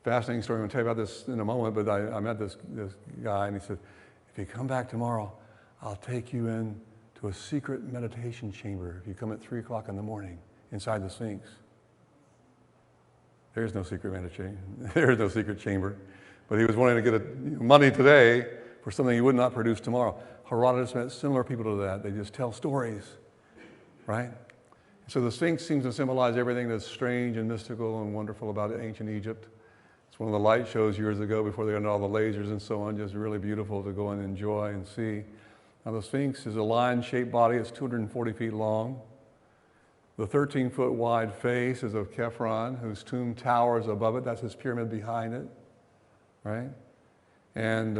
Fascinating story, I'm going to tell you about this in a moment, but I met this guy and he said, if you come back tomorrow, I'll take you in to a secret meditation chamber if you come at 3 o'clock in the morning inside the Sphinx. There's no secret meditation. There's no secret chamber. But he was wanting to get money today for something he would not produce tomorrow. Herodotus met similar people to that. They just tell stories, right? So the Sphinx seems to symbolize everything that's strange and mystical and wonderful about ancient Egypt. It's one of the light shows years ago before they got into all the lasers and so on, just really beautiful to go and enjoy and see. Now the Sphinx is a lion-shaped body. It's 240 feet long. The 13-foot wide face is of Khepron, whose tomb towers above it. That's his pyramid behind it, right? And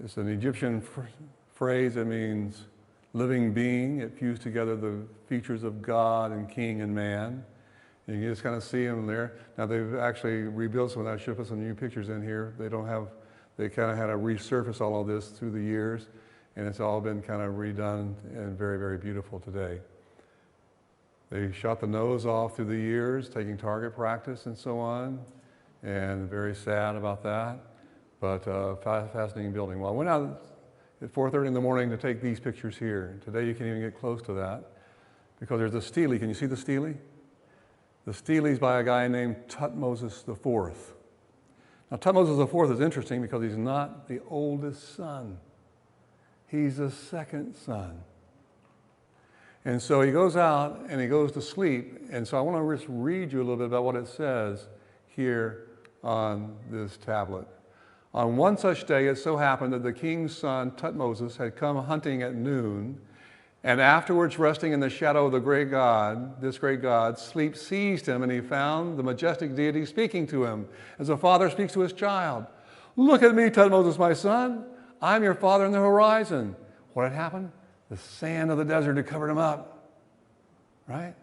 it's an Egyptian phrase that means living being. It fused together the features of God and king and man. And you just kind of see him there. Now they've actually rebuilt some of that. I should put some new pictures in here. They kind of had to resurface all of this through the years, and it's all been kind of redone and very, very beautiful today. They shot the nose off through the years, taking target practice and so on, and very sad about that. But fascinating building. Well, I went out at 4:30 in the morning to take these pictures here. Today you can't even get close to that because there's a stele. Can you see the stele? The stele is by a guy named Tutmosis IV. Now, Tutmosis IV is interesting because he's not the oldest son. He's the second son. And so he goes out and he goes to sleep. And so I want to just read you a little bit about what it says here on this tablet. On one such day, it so happened that the king's son, Tutmosis, had come hunting at noon, and afterwards resting in the shadow of the great God, this great God, sleep seized him, and he found the majestic deity speaking to him, as a father speaks to his child. Look at me, Tutmosis, my son. I'm your father in the horizon. What had happened? The sand of the desert had covered him up. Right?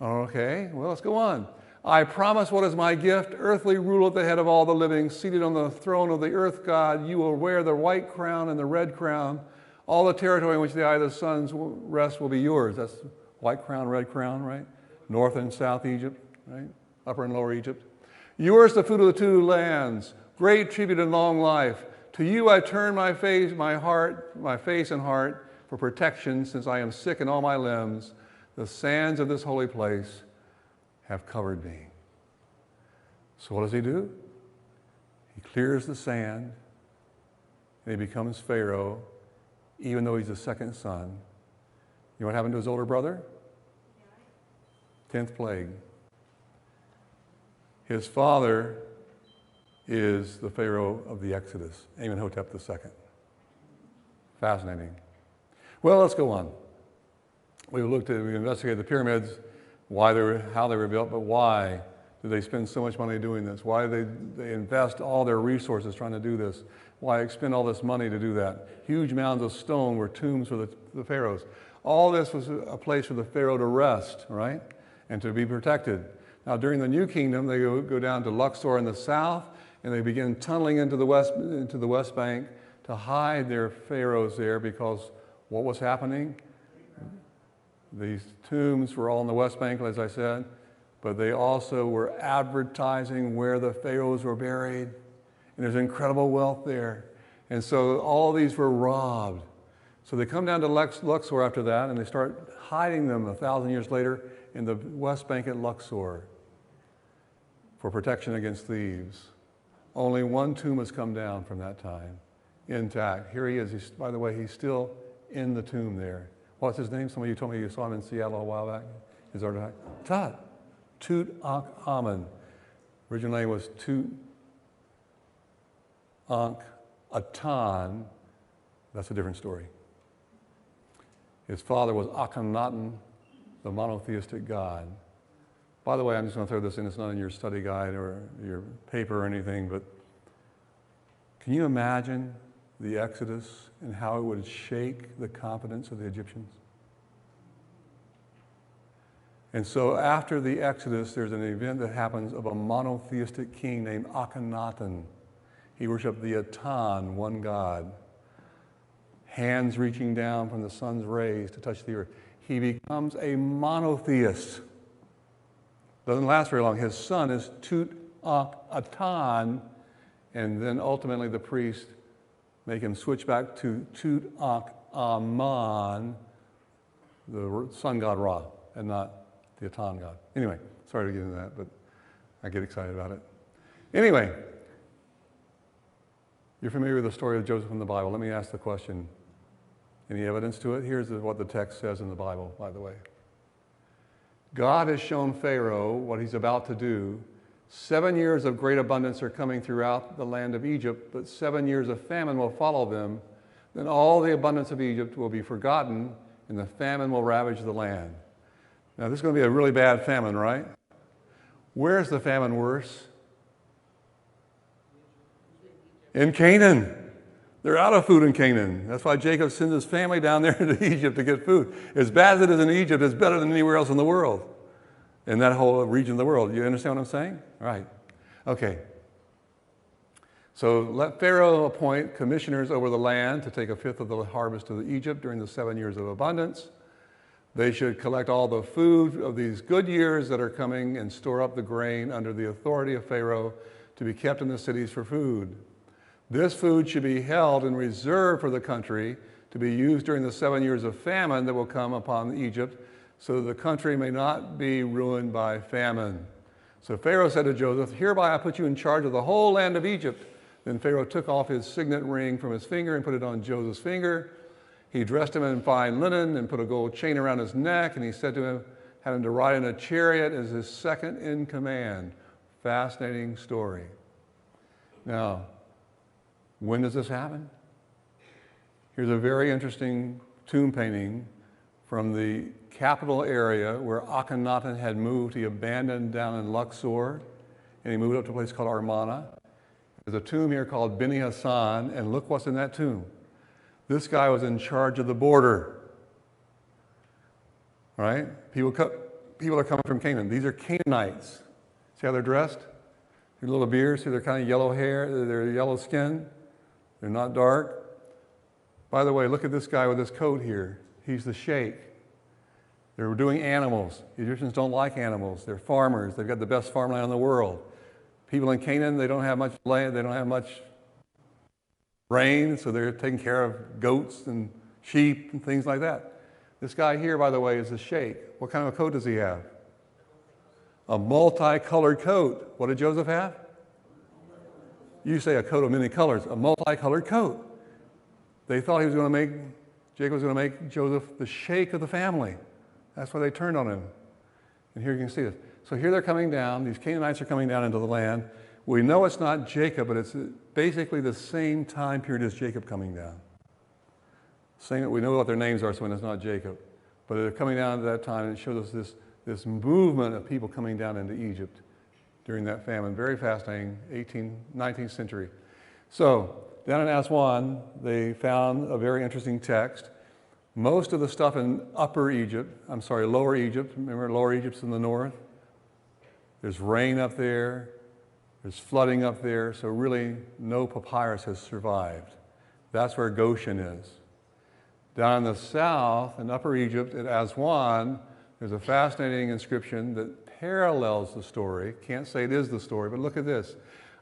Okay, well, let's go on. I promise what is my gift, earthly rule at the head of all the living, seated on the throne of the earth God. You will wear the white crown and the red crown. All the territory in which the eye of the sun rests will be yours. That's white crown, red crown, right? North and South Egypt, right? Upper and Lower Egypt. Yours the food of the two lands, great tribute and long life. To you I turn my face and heart for protection, since I am sick in all my limbs. The sands of this holy place have covered me. So what does he do? He clears the sand, and he becomes Pharaoh, even though he's the second son. You know what happened to his older brother? 10th plague. His father is the Pharaoh of the Exodus, Amenhotep II. Fascinating. Well, let's go on. We investigated the pyramids, how they were built, but why do they spend so much money doing this? Why do they invest all their resources trying to do this? Why expend all this money to do that? Huge mounds of stone were tombs for the pharaohs. All this was a place for the pharaoh to rest, right? And to be protected. Now, during the New Kingdom, they go down to Luxor in the south, and they begin tunneling into the West Bank to hide their pharaohs there, because what was happening? These tombs were all in the West Bank, as I said, but they also were advertising where the pharaohs were buried. And there's incredible wealth there. And so all these were robbed. So they come down to Luxor after that, and they start hiding them 1,000 years later in the West Bank at Luxor for protection against thieves. Only one tomb has come down from that time, intact. Here he is. By the way, he's still in the tomb there. What's his name? Some of you told me you saw him in Seattle a while back. His artifact. Tutankhamun. Original name was Tutankhamun. That's a different story. His father was Akhenaten, the monotheistic god. By the way, I'm just going to throw this in. It's not in your study guide or your paper or anything, but can you imagine the Exodus and how it would shake the confidence of the Egyptians? And so after the Exodus, there's an event that happens of a monotheistic king named Akhenaten. He worshiped the Atan, one god, hands reaching down from the sun's rays to touch the earth. He becomes a monotheist. Doesn't last very long. His son is Tutankhamun, and then ultimately the priest make him switch back to Tutankhamun, the sun god Ra, and not the Atan god. Anyway, sorry to get into that, but I get excited about it. Anyway, you're familiar with the story of Joseph in the Bible. Let me ask the question. Any evidence to it? Here's what the text says in the Bible, by the way. God has shown Pharaoh what he's about to do. 7 years of great abundance are coming throughout the land of Egypt, but 7 years of famine will follow them. Then all the abundance of Egypt will be forgotten, and the famine will ravage the land. Now, this is going to be a really bad famine, right? Where's the famine worse? In Canaan. They're out of food in Canaan. That's why Jacob sends his family down there to Egypt to get food. As bad as it is in Egypt, it's better than anywhere else in the world, in that whole region of the world. You understand what I'm saying? All right. Okay. So let Pharaoh appoint commissioners over the land to take 1/5 of the harvest of Egypt during the 7 years of abundance. They should collect all the food of these good years that are coming and store up the grain under the authority of Pharaoh to be kept in the cities for food. This food should be held in reserve for the country to be used during the 7 years of famine that will come upon Egypt, so that the country may not be ruined by famine. So Pharaoh said to Joseph, "Hereby I put you in charge of the whole land of Egypt." Then Pharaoh took off his signet ring from his finger and put it on Joseph's finger. He dressed him in fine linen and put a gold chain around his neck, and he said to him, had him to ride in a chariot as his second in command. Fascinating story. Now, when does this happen? Here's a very interesting tomb painting from the capital area where Akhenaten had moved. He abandoned down in Luxor, and he moved up to a place called Amarna. There's a tomb here called Beni Hassan, and look what's in that tomb. This guy was in charge of the border. All right? People are coming from Canaan. These are Canaanites. See how they're dressed? Their little beards. See their kind of yellow hair, their yellow skin. They're not dark. By the way, look at this guy with this coat here. He's the sheikh. They're doing animals. The Egyptians don't like animals. They're farmers. They've got the best farmland in the world. People in Canaan, they don't have much land. They don't have much rain, so they're taking care of goats and sheep and things like that. This guy here, by the way, is a sheikh. What kind of a coat does he have? A multicolored coat. What did Joseph have? You say a coat of many colors. A multicolored coat. They thought Jacob was going to make Joseph the sheikh of the family. That's why they turned on him. And here you can see this. So here they're coming down. These Canaanites are coming down into the land. We know it's not Jacob, but it's basically the same time period as Jacob coming down. We know what their names are, so when it's not Jacob. But they're coming down at that time, and it shows us this movement of people coming down into Egypt during that famine. Very fascinating, 19th century. So down in Aswan, they found a very interesting text. Most of the stuff in Lower Egypt, remember Lower Egypt's in the north? There's rain up there, there's flooding up there, so really no papyrus has survived. That's where Goshen is. Down in the south, in Upper Egypt, at Aswan, there's a fascinating inscription that parallels the story. Can't say it is the story, but look at this.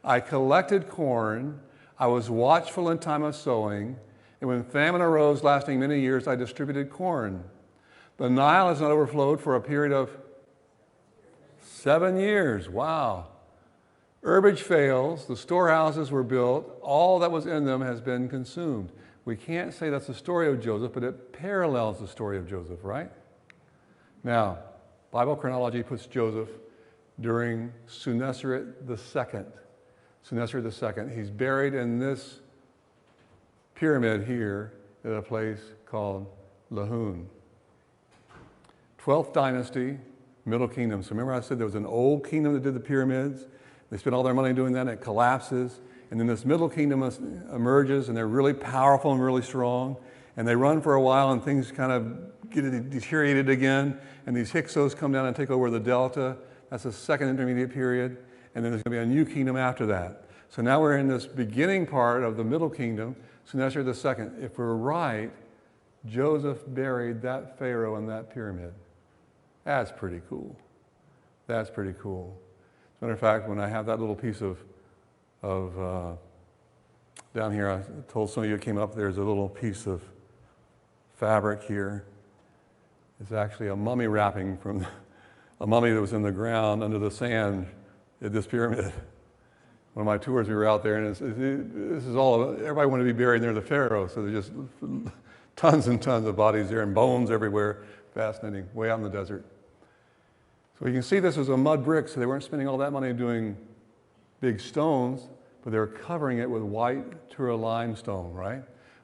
I collected corn, I was watchful in time of sowing, and when famine arose lasting many years, I distributed corn. The Nile has not overflowed for a period of 7 years. Wow. Herbage fails, the storehouses were built, all that was in them has been consumed. We can't say that's the story of Joseph, but it parallels the story of Joseph, right? Now, Bible chronology puts Joseph during Sennacherib II. Sennacherib II. He's buried in this pyramid here at a place called Lahun. 12th dynasty, Middle Kingdom. So remember I said there was an old kingdom that did the pyramids. They spent all their money doing that, and it collapses. And then this Middle Kingdom emerges, and they're really powerful and really strong. And they run for a while, and things kind of get deteriorated again. And these Hyksos come down and take over the Delta. That's the second intermediate period. And then there's going to be a new kingdom after that. So now we're in this beginning part of the Middle Kingdom, Sennacherib II. If we're right, Joseph buried that pharaoh in that pyramid. That's pretty cool. That's pretty cool. As a matter of fact, when I have that little piece of down here, I told some of you it came up, there's a little piece of fabric here. It's actually a mummy wrapping from a mummy that was in the ground under the sand at this pyramid. One of my tours, we were out there, and this is all, everybody wanted to be buried near the pharaoh, so there's just tons and tons of bodies there and bones everywhere. Fascinating, way out in the desert. So you can see this was a mud brick, so they weren't spending all that money doing big stones, but they were covering it with white Tura limestone, right?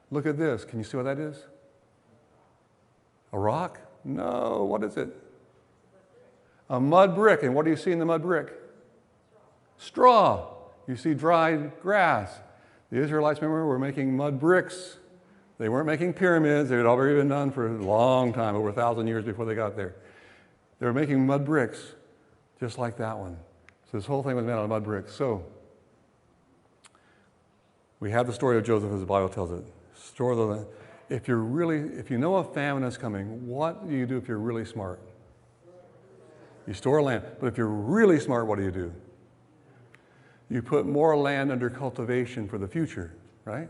Look at this. Can you see what that is? A rock? No, what is it? A mud brick. And what do you see in the mud brick? Straw. You see dried grass. The Israelites, remember, were making mud bricks. They weren't making pyramids. They had already been done for a long time, over 1,000 years before they got there. They were making mud bricks, just like that one. So this whole thing was made out of mud bricks. So we have the story of Joseph as the Bible tells it. If you know a famine is coming, what do you do if you're really smart? You store land. But if you're really smart, what do? You put more land under cultivation for the future, right?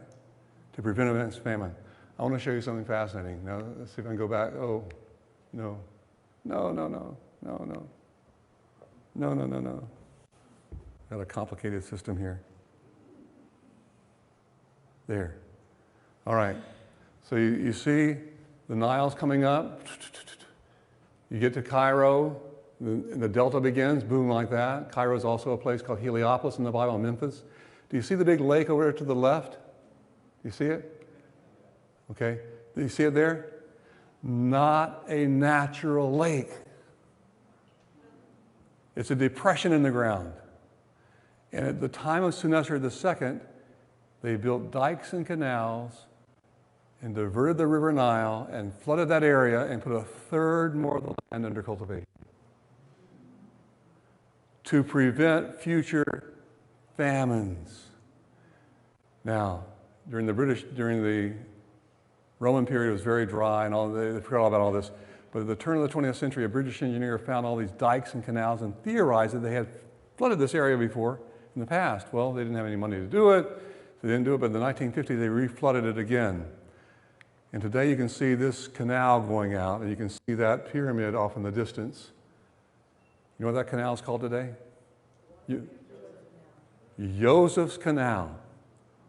To prevent against famine. I want to show you something fascinating. Now, let's see if I can go back. Oh, no. No. Got a complicated system here. There. All right. So you see the Nile's coming up. You get to Cairo, and the delta begins, boom, like that. Cairo is also a place called Heliopolis in the Bible, Memphis. Do you see the big lake over there to the left? You see it? Okay. Do you see it there? Not a natural lake. It's a depression in the ground. And at the time of Sennacherib II, they built dikes and canals and diverted the river Nile and flooded that area and put a third more of the land under cultivation to prevent future famines. Now, during the Roman period, it was very dry and they forgot all about all this. But at the turn of the 20th century, a British engineer found all these dikes and canals and theorized that they had flooded this area before in the past. Well, they didn't have any money to do it, so they didn't do it, but in the 1950s, they reflooded it again. And today you can see this canal going out, and you can see that pyramid off in the distance. You know what that canal is called today? Joseph's Canal.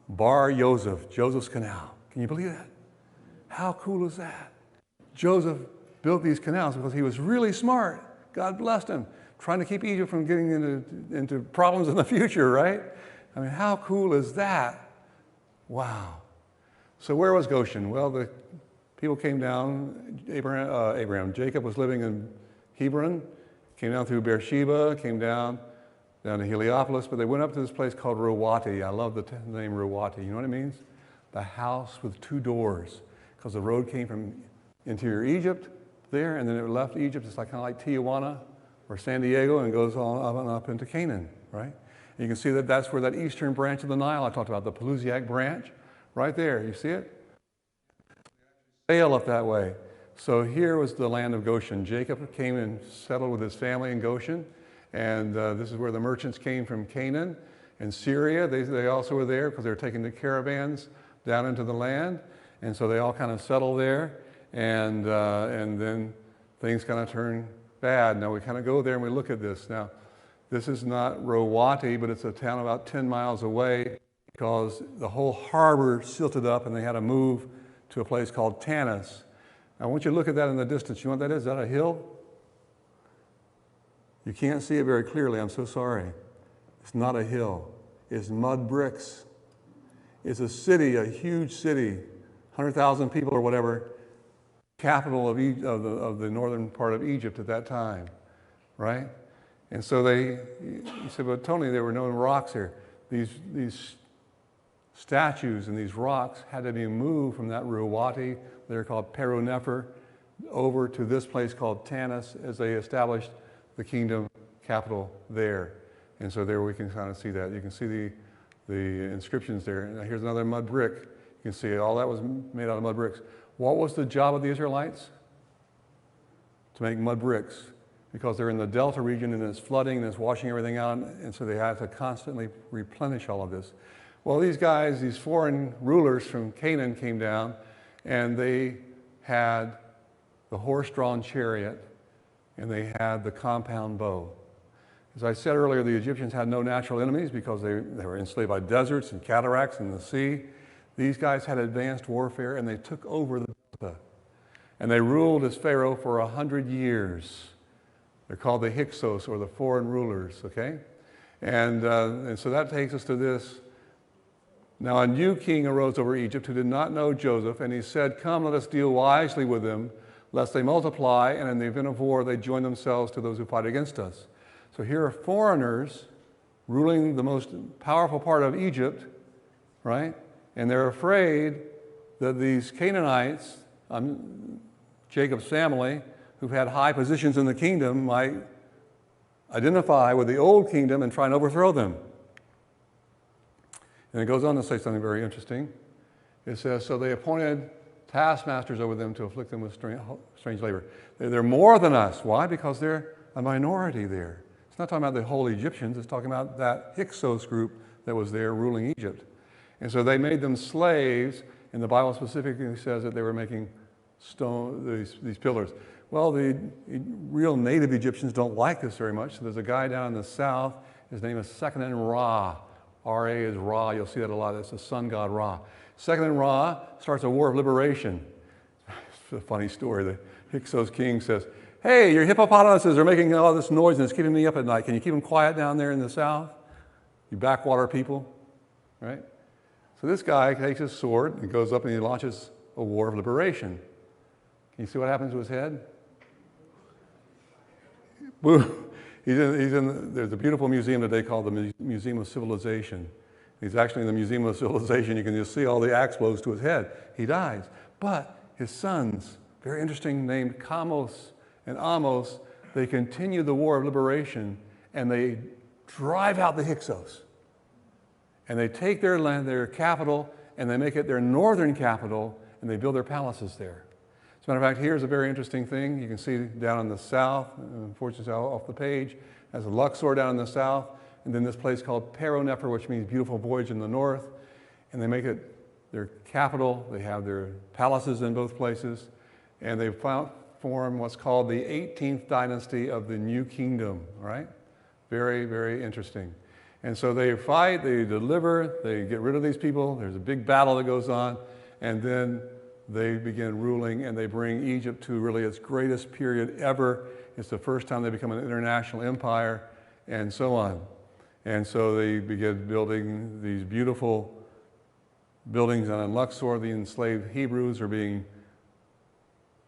Bar Joseph, Joseph's Canal. Can you believe that? How cool is that? Joseph built these canals because he was really smart. God blessed him, trying to keep Egypt from getting into problems in the future, right? I mean, how cool is that? Wow. So where was Goshen? Well, the people came down. Jacob was living in Hebron, came down through Beersheba, came down to Heliopolis, but they went up to this place called Rewati. I love the name Rewati. You know what it means? The house with two doors, because the road came from interior Egypt there, and then it left Egypt. It's kind of like Tijuana or San Diego, and goes on up and up into Canaan, right? And you can see that that's where that eastern branch of the Nile I talked about, the Pelusiac branch, right there. You see it? Sail up that way. So here was the land of Goshen. Jacob came and settled with his family in Goshen, and this is where the merchants came from Canaan and Syria. They also were there because they were taking the caravans down into the land, and so they all kind of settled there, and then things kind of turned bad. Now we kind of go there and we look at this. Now, this is not Rowati, but it's a town about 10 miles away because the whole harbor silted up and they had to move to a place called Tanis. Now, I want you to look at that in the distance. You know what that is? Is that a hill? You can't see it very clearly. I'm so sorry. It's not a hill. It's mud bricks. It's a city, a huge city, 100,000 people or whatever, capital of the northern part of Egypt at that time, right? And so you said, but Tony, there were no rocks here. These statues and these rocks had to be moved from that Rewati, they're called Peru Nefer, over to this place called Tanis as they established the kingdom capital there. And so there we can kind of see that. You can see the inscriptions there. Now here's another mud brick. You can see all that was made out of mud bricks. What was the job of the Israelites? To make mud bricks, because they're in the delta region and it's flooding and it's washing everything out, and so they have to constantly replenish all of this. Well, these guys, these foreign rulers from Canaan came down, and they had the horse-drawn chariot, and they had the compound bow. As I said earlier, the Egyptians had no natural enemies because they were enslaved by deserts and cataracts and the sea. These guys had advanced warfare, and they took over the delta. And they ruled as Pharaoh for 100 years. They're called the Hyksos, or the foreign rulers, okay? And so that takes us to this. Now a new king arose over Egypt who did not know Joseph, and he said, "Come, let us deal wisely with them, lest they multiply, and in the event of war, they join themselves to those who fight against us." So here are foreigners ruling the most powerful part of Egypt, right? And they're afraid that these Canaanites, Jacob's family, who've had high positions in the kingdom, might identify with the old kingdom and try and overthrow them. And it goes on to say something very interesting. It says, so they appointed taskmasters over them to afflict them with strange labor. They're more than us. Why? Because they're a minority there. It's not talking about the whole Egyptians. It's talking about that Hyksos group that was there ruling Egypt. And so they made them slaves, and the Bible specifically says that they were making these pillars. Well, the real native Egyptians don't like this very much. So there's a guy down in the south. His name is Second Ra. Ra is Ra. You'll see that a lot. It's the sun god Ra. Second Ra starts a war of liberation. It's a funny story. The Hyksos king says, "Hey, your hippopotamuses are making all this noise and it's keeping me up at night. Can you keep them quiet down there in the south? You backwater people," right? So this guy takes his sword and goes up and he launches a war of liberation. Can you see what happens to his head? Boom. There's a beautiful museum today called the Museum of Civilization. He's actually in the Museum of Civilization. You can just see all the axe blows to his head. He dies. But his sons, very interesting, named Kamos and Amos, they continue the war of liberation and they drive out the Hyksos. And they take their land, their capital, and they make it their northern capital, and they build their palaces there. As a matter of fact, here's a very interesting thing. You can see down in the south, unfortunately off the page, has Luxor down in the south, and then this place called Peronefer, which means beautiful voyage in the north. And they make it their capital. They have their palaces in both places, and they form what's called the 18th dynasty of the New Kingdom, right? Very, very interesting. And so they fight, they deliver, they get rid of these people. There's a big battle that goes on, and then they begin ruling, and they bring Egypt to really its greatest period ever. It's the first time they become an international empire, and so on. And so they begin building these beautiful buildings, and in Luxor, the enslaved Hebrews are being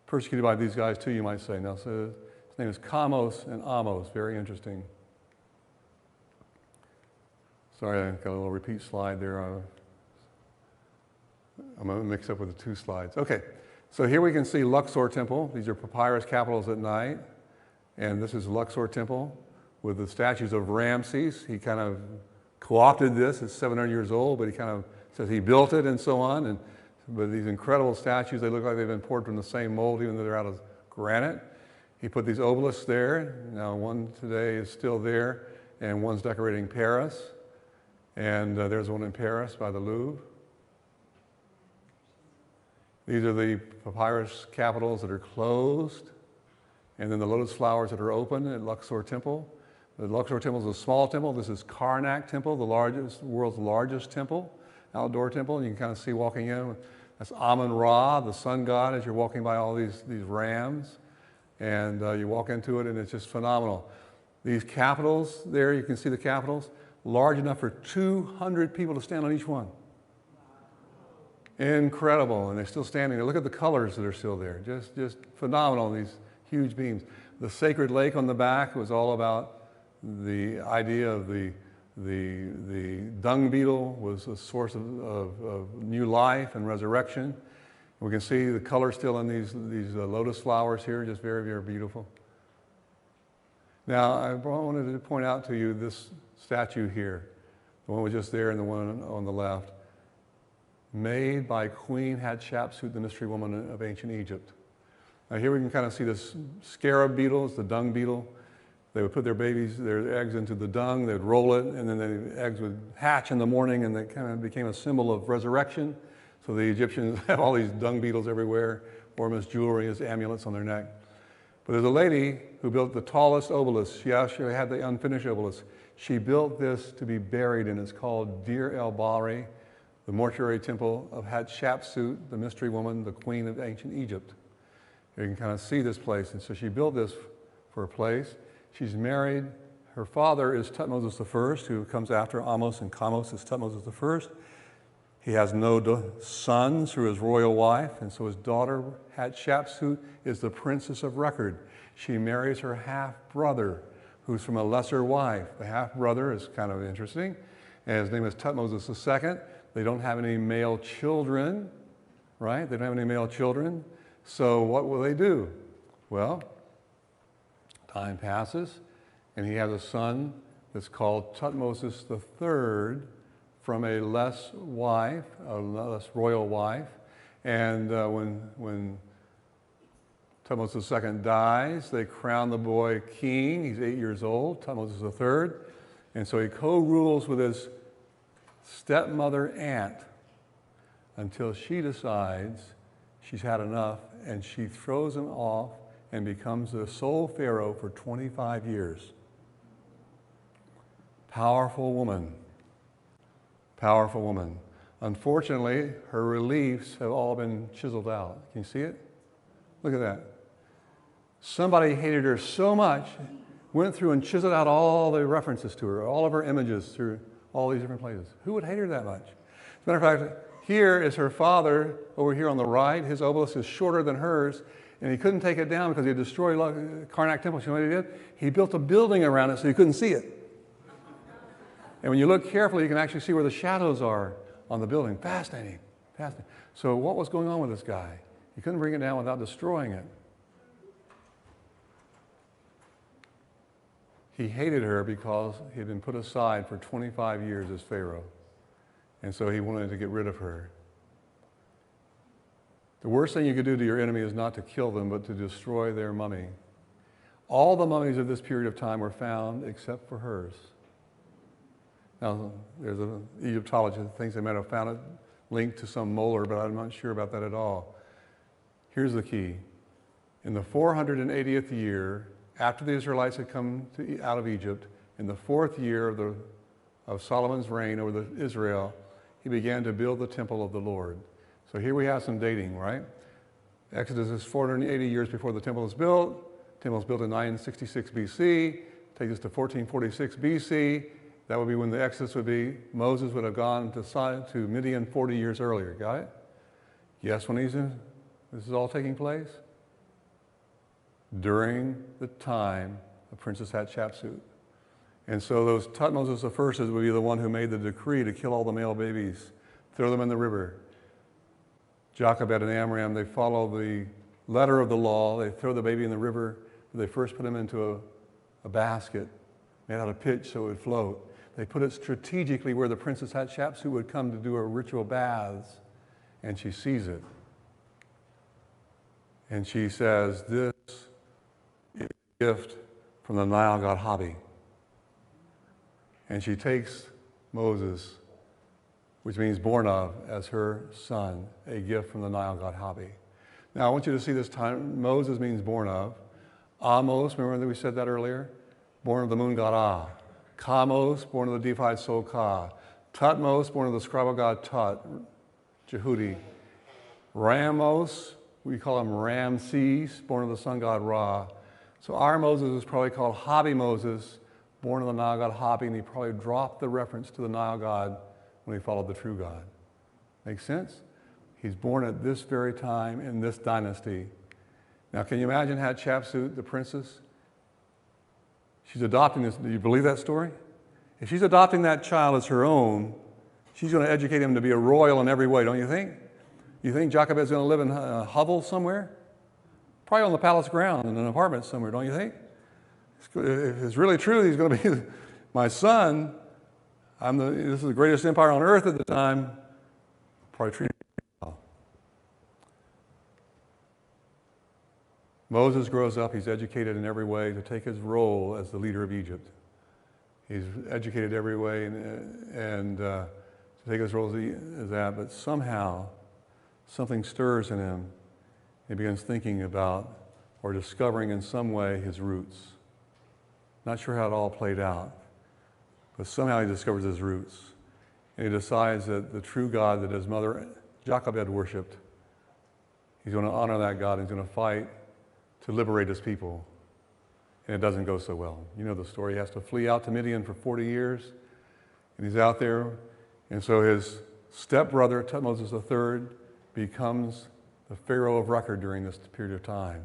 persecuted by these guys too, you might say. Now, so his name is Kamos and Amos. Very interesting. Sorry, I got a little repeat slide there. I'm going to mix up with the two slides. Okay, so here we can see Luxor Temple. These are papyrus capitals at night. And this is Luxor Temple with the statues of Ramses. He kind of co-opted this. It's 700 years old, but he kind of says he built it and so on. But these incredible statues, they look like they've been poured from the same mold, even though they're out of granite. He put these obelisks there. Now, one today is still there, and one's decorating Paris. And there's one in Paris by the Louvre. These are the papyrus capitals that are closed, and then the lotus flowers that are open at Luxor Temple. The Luxor Temple is a small temple. This is Karnak Temple, the world's largest temple, outdoor temple. And you can kind of see walking in. That's Amun-Ra, the sun god, as you're walking by all these rams. And you walk into it, and it's just phenomenal. These capitals there, you can see the capitals, large enough for 200 people to stand on each one. Incredible, and they're still standing there. Look at the colors that are still there. Just phenomenal, these huge beams. The sacred lake on the back was all about the idea of the dung beetle was a source of new life and resurrection. We can see the color still in these lotus flowers here, just very, very beautiful. Now, I wanted to point out to you this statue here. The one was just there and the one on the left. Made by Queen Hatshepsut, the mystery woman of ancient Egypt. Now here we can kind of see this scarab beetle, it's the dung beetle. They would put their eggs into the dung, they'd roll it, and then the eggs would hatch in the morning, and it kind of became a symbol of resurrection. So the Egyptians have all these dung beetles everywhere, wore them as jewelry, as amulets on their neck. But there's a lady who built the tallest obelisk. She actually had the unfinished obelisk. She built this to be buried in. It's called Deir el-Bahari, the mortuary temple of Hatshepsut, the mystery woman, the queen of ancient Egypt. You can kind of see this place. And so she built this for a place. She's married. Her father is Tutmosis I, who comes after Amos, and Kamos is Tutmosis I. He has no sons through his royal wife, and so his daughter Hatshepsut is the princess of record. She marries her half-brother, who's from a lesser wife. The half-brother is kind of interesting, and his name is Tutmosis II. They don't have any male children, right? They don't have any male children. So what will they do? Well, time passes, and he has a son that's called Tutmosis III from a less royal wife. And when Tutmosis II dies, they crown the boy king. He's 8 years old, Tutmosis III. And so he co-rules with his stepmother aunt until she decides she's had enough, and she throws him off and becomes the sole pharaoh for 25 years. Powerful woman. Powerful woman. Unfortunately, her reliefs have all been chiseled out. Can you see it? Look at that. Somebody hated her so much, went through and chiseled out all the references to her, all of her images through all these different places. Who would hate her that much? As a matter of fact, here is her father over here on the right. His obelisk is shorter than hers, and he couldn't take it down because he destroyed Karnak Temple. You know what he did? He built a building around it so you couldn't see it. And when you look carefully, you can actually see where the shadows are on the building. Fascinating, fascinating. So what was going on with this guy? He couldn't bring it down without destroying it. He hated her because he had been put aside for 25 years as Pharaoh. And so he wanted to get rid of her. The worst thing you could do to your enemy is not to kill them, but to destroy their mummy. All the mummies of this period of time were found except for hers. Now, there's an Egyptology that thinks they might have found it linked to some molar, but I'm not sure about that at all. Here's the key. In the 480th year, after the Israelites had come out of Egypt, in the 4th year of Solomon's reign over Israel, he began to build the temple of the Lord. So here we have some dating, right? Exodus is 480 years before the temple is built. The temple was built in 966 BC. Takes us to 1446 BC. That would be when the Exodus would be. Moses would have gone to Midian 40 years earlier. Got it? Yes, when this is all taking place? During the time of Princess Hatshepsut. And so those Tutmosis I would be the one who made the decree to kill all the male babies, throw them in the river. Jochebed and Amram, they follow the letter of the law. They throw the baby in the river. They first put him into a basket made out of pitch so it would float. They put it strategically where the Princess Hatshepsut would come to do her ritual baths, and she sees it. And she says, "This is a gift from the Nile god Habi." And she takes Moses, which means born of, as her son, a gift from the Nile god Habi. Now, I want you to see this time. Moses means born of. Amos, remember that we said that earlier? Born of the moon god Ah. Kamos, born of the deified soul Ka. Tutmos, born of the scribal god Tut, Jehudi. Ramos, we call him Ramses, born of the sun god Ra. So our Moses is probably called Habi Moses, born of the Nile god Habi, and he probably dropped the reference to the Nile god when he followed the true God. Make sense? He's born at this very time in this dynasty. Now, can you imagine Hatshepsut, the princess? She's adopting this. Do you believe that story? If she's adopting that child as her own, she's going to educate him to be a royal in every way, don't you think? You think Jochebed's going to live in a hovel somewhere? Probably on the palace ground in an apartment somewhere, don't you think? If it's really true, he's going to be my son. This is the greatest empire on earth at the time. Probably treated me well. Moses grows up. He's educated in every way to take his role as the leader of Egypt. He's educated every way and to take his role as that. But somehow, something stirs in him. He begins thinking about or discovering in some way his roots. Not sure how it all played out, but somehow he discovers his roots. And he decides that the true God that his mother Jochebed worshipped, he's going to honor that God and he's going to fight to liberate his people. And it doesn't go so well. You know the story. He has to flee out to Midian for 40 years, and he's out there. And so his stepbrother, Tutmosis III, becomes the Pharaoh of record during this period of time.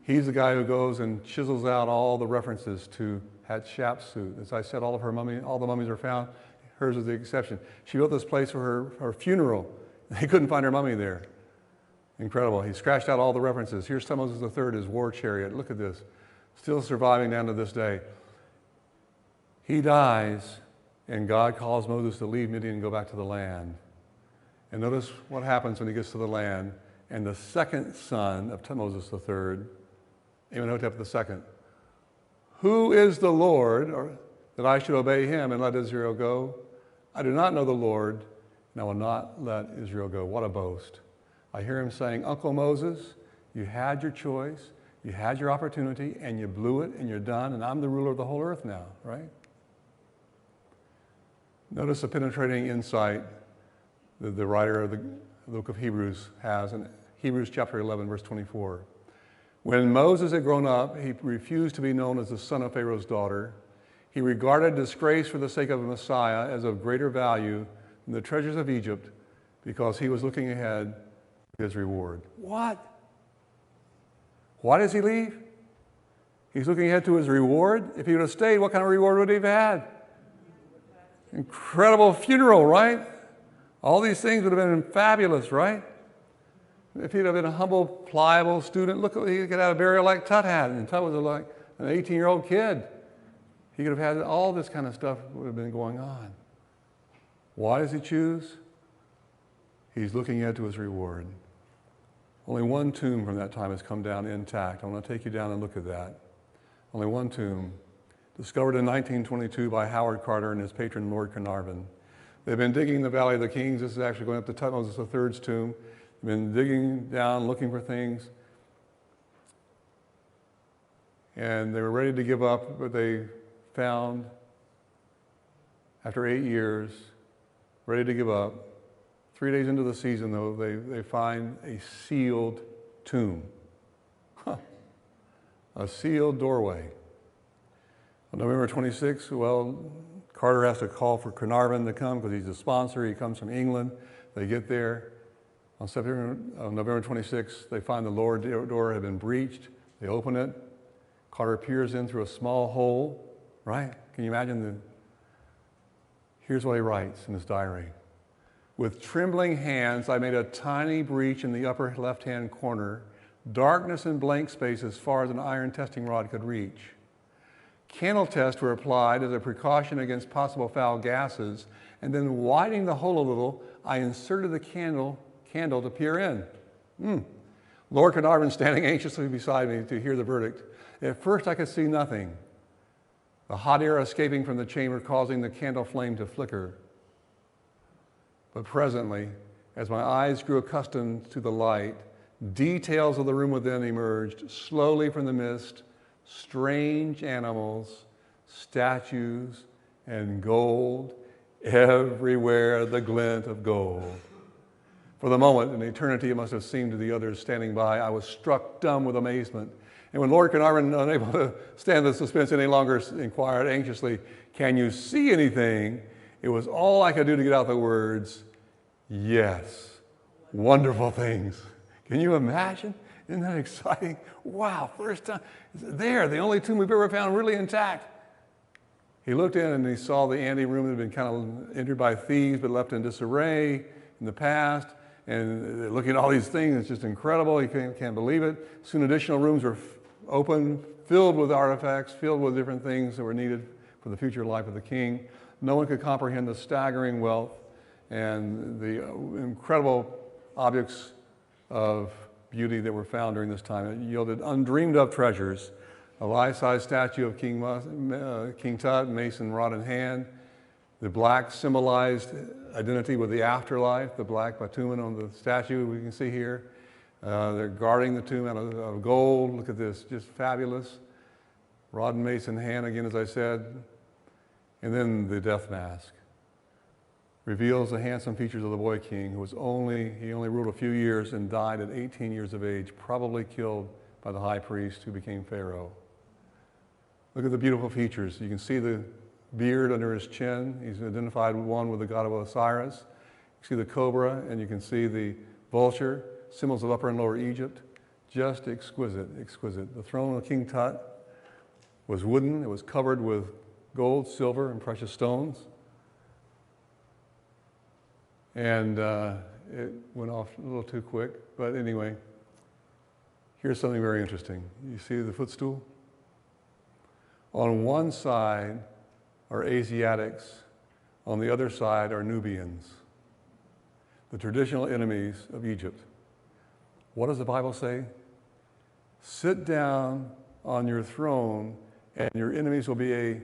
He's the guy who goes and chisels out all the references to Hatshepsut. As I said, all the mummies are found. Hers is the exception. She built this place for her funeral. They couldn't find her mummy there. Incredible. He scratched out all the references. Here's Tutmosis III, his war chariot. Look at this. Still surviving down to this day. He dies, and God calls Moses to leave Midian and go back to the land. And notice what happens when he gets to the land. And the second son of Moses III, Amenhotep II, who is the Lord, or that I should obey him and let Israel go? I do not know the Lord, and I will not let Israel go. What a boast. I hear him saying, Uncle Moses, you had your choice, you had your opportunity, and you blew it, and you're done, and I'm the ruler of the whole earth now, right? Notice the penetrating insight that the writer of the book of Hebrews has in Hebrews chapter 11, verse 24. When Moses had grown up, he refused to be known as the son of Pharaoh's daughter. He regarded disgrace for the sake of the Messiah as of greater value than the treasures of Egypt because he was looking ahead to his reward. What? Why does he leave? He's looking ahead to his reward. If he would have stayed, what kind of reward would he have had? Incredible funeral, right? All these things would have been fabulous, right? If he'd have been a humble, pliable student, look, he could have a burial like Tut had, and Tut was like an 18-year-old kid. He could have had all this kind of stuff would have been going on. Why does he choose? He's looking ahead to his reward. Only one tomb from that time has come down intact. I want to take you down and look at that. Only one tomb, discovered in 1922 by Howard Carter and his patron Lord Carnarvon. They've been digging the Valley of the Kings. This is actually going up to Tutmosis III's tomb. They've been digging down, looking for things. And they were ready to give up, but they found, after 8 years, ready to give up. 3 days into the season, though, they find a sealed tomb. A sealed doorway. On November 26th, well, Carter has to call for Carnarvon to come because he's a sponsor. He comes from England. They get there. On November 26th, they find the lower door had been breached. They open it. Carter peers in through a small hole, right? Can you imagine? Here's what he writes in his diary. With trembling hands, I made a tiny breach in the upper left-hand corner, darkness and blank space as far as an iron testing rod could reach. Candle tests were applied as a precaution against possible foul gases, and then widening the hole a little, I inserted the candle to peer in. Lord Carnarvon standing anxiously beside me to hear the verdict. At first I could see nothing, the hot air escaping from the chamber causing the candle flame to flicker. But presently, as my eyes grew accustomed to the light, details of the room within emerged slowly from the mist, strange animals, statues, and gold, everywhere the glint of gold. For the moment, in eternity, it must have seemed to the others standing by, I was struck dumb with amazement. And when Lord Carnarvon, unable to stand the suspense any longer, inquired anxiously, "Can you see anything?" It was all I could do to get out the words, "Yes, wonderful things." Can you imagine? Isn't that exciting? Wow, first time. There, the only tomb we've ever found really intact. He looked in and he saw the anteroom that had been kind of entered by thieves but left in disarray in the past. And looking at all these things, it's just incredible. He can't believe it. Soon additional rooms were opened, filled with artifacts, filled with different things that were needed for the future life of the king. No one could comprehend the staggering wealth and the incredible objects of beauty that were found during this time. It yielded undreamed of treasures. A life-size statue of King Tut, mason rod in hand. The black symbolized identity with the afterlife, the black bitumen on the statue we can see here. They're guarding the tomb out of gold. Look at this, just fabulous. Rod and mace in hand, again, as I said. And then the death mask reveals the handsome features of the boy king who he only ruled a few years and died at 18 years of age, probably killed by the high priest who became Pharaoh. Look at the beautiful features. You can see the beard under his chin. He's identified one with the god of Osiris. You see the cobra and you can see the vulture, symbols of Upper and Lower Egypt. Just exquisite, exquisite. The throne of King Tut was wooden. It was covered with gold, silver, and precious stones. And it went off a little too quick, but anyway, here's something very interesting. You see the footstool? On one side are Asiatics, on the other side are Nubians. the traditional enemies of Egypt. What does the Bible say? Sit down on your throne, and your enemies will be a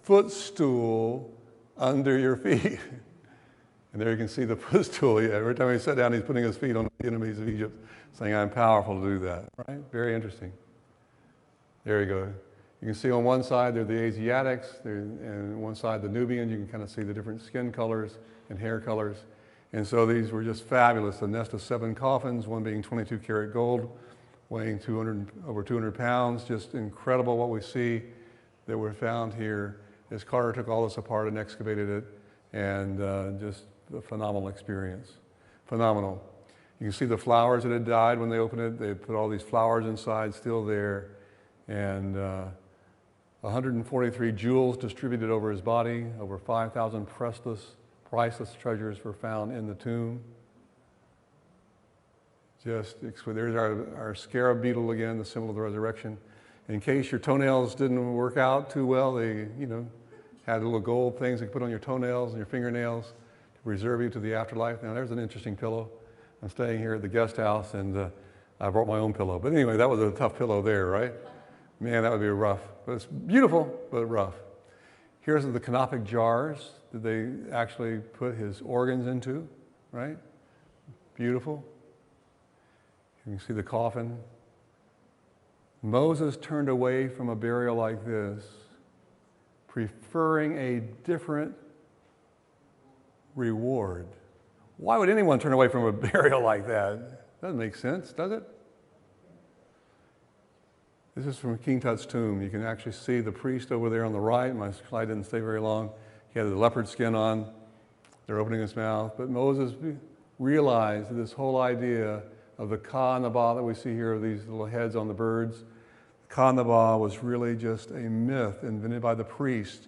footstool under your feet. And there you can see the footstool. Yeah, every time he sat down, he's putting his feet on the enemies of Egypt, saying, I'm powerful to do that. Right? Very interesting. There you go. You can see on one side, they're the Asiatics, and on one side, the Nubians. You can kind of see the different skin colors and hair colors. And so these were just fabulous. A nest of 7 coffins, one being 22 karat gold, weighing over 200 pounds. Just incredible what we see that were found here as Carter took all this apart and excavated it, and just a phenomenal experience. Phenomenal. You can see the flowers that had died when they opened it. They put all these flowers inside, still there. And 143 jewels distributed over his body. Over 5,000 priceless treasures were found in the tomb. There's our scarab beetle again, the symbol of the resurrection. In case your toenails didn't work out too well, they, had little gold things they could put on your toenails and your fingernails to preserve you to the afterlife. Now, there's an interesting pillow. I'm staying here at the guest house, and I brought my own pillow. But anyway, that was a tough pillow there, right? Man, that would be rough. But it's beautiful, but rough. Here's the canopic jars that they actually put his organs into, right? Beautiful. You can see the coffin. Moses turned away from a burial like this, preferring a different reward. Why would anyone turn away from a burial like that? Doesn't make sense, does it? This is from King Tut's tomb. You can actually see the priest over there on the right. My slide didn't stay very long. He had the leopard skin on. They're opening his mouth. But Moses realized that this whole idea of the Ka and the Ba that we see here, of these little heads on the birds, Ka and the Ba was really just a myth invented by the priest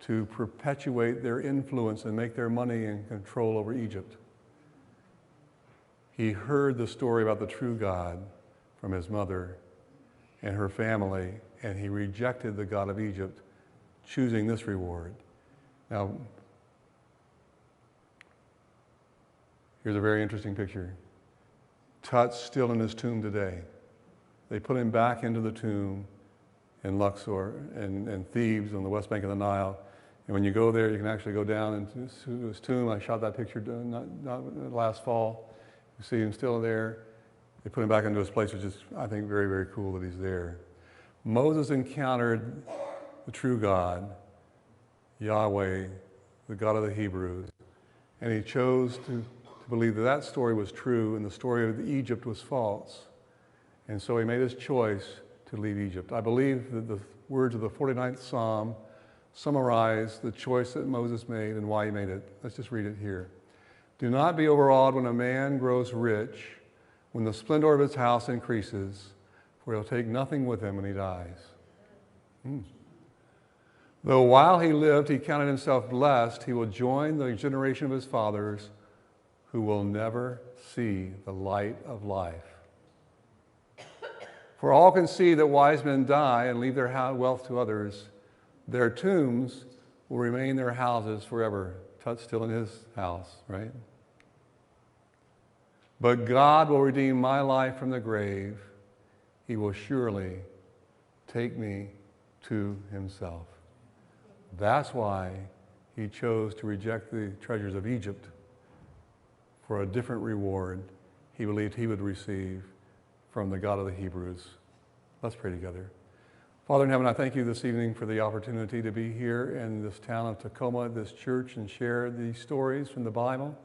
to perpetuate their influence and make their money and control over Egypt. He heard the story about the true God from his mother and her family, and he rejected the God of Egypt, choosing this reward. Now, here's a very interesting picture. Tut's still in his tomb today. They put him back into the tomb in Luxor and Thebes on the west bank of the Nile. And when you go there, you can actually go down into his tomb. I shot that picture not last fall. You see him still there. They put him back into his place, which is, I think, very, very cool that he's there. Moses encountered the true God, Yahweh, the God of the Hebrews, and he chose to believe that that story was true and the story of Egypt was false. And so he made his choice to leave Egypt. I believe that the words of the 49th Psalm summarize the choice that Moses made and why he made it. Let's just read it here. Do not be overawed when a man grows rich, when the splendor of his house increases, for he'll take nothing with him when he dies. Though while he lived, he counted himself blessed, he will join the generation of his fathers who will never see the light of life. For all can see that wise men die and leave their wealth to others. Their tombs will remain their houses forever. Tut's still in his house, right? But God will redeem my life from the grave. He will surely take me to himself. That's why he chose to reject the treasures of Egypt for a different reward he believed he would receive from the God of the Hebrews. Let's pray together. Father in heaven, I thank you this evening for the opportunity to be here in this town of Tacoma, this church, and share these stories from the Bible.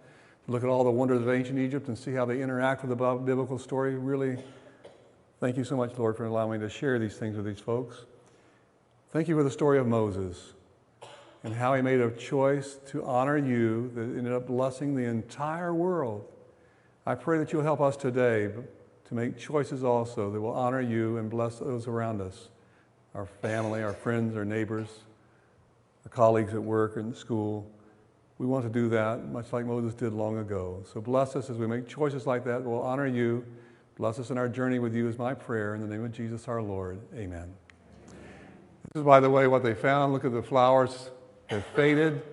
Look at all the wonders of ancient Egypt and see how they interact with the biblical story. Really, thank you so much, Lord, for allowing me to share these things with these folks. Thank you for the story of Moses and how he made a choice to honor you that ended up blessing the entire world. I pray that you'll help us today to make choices also that will honor you and bless those around us, our family, our friends, our neighbors, our colleagues at work and school. We want to do that, much like Moses did long ago. So bless us as we make choices like that. We'll honor you. Bless us in our journey with you is my prayer. In the name of Jesus our Lord, amen. This is, by the way, what they found. Look at the flowers. They've faded.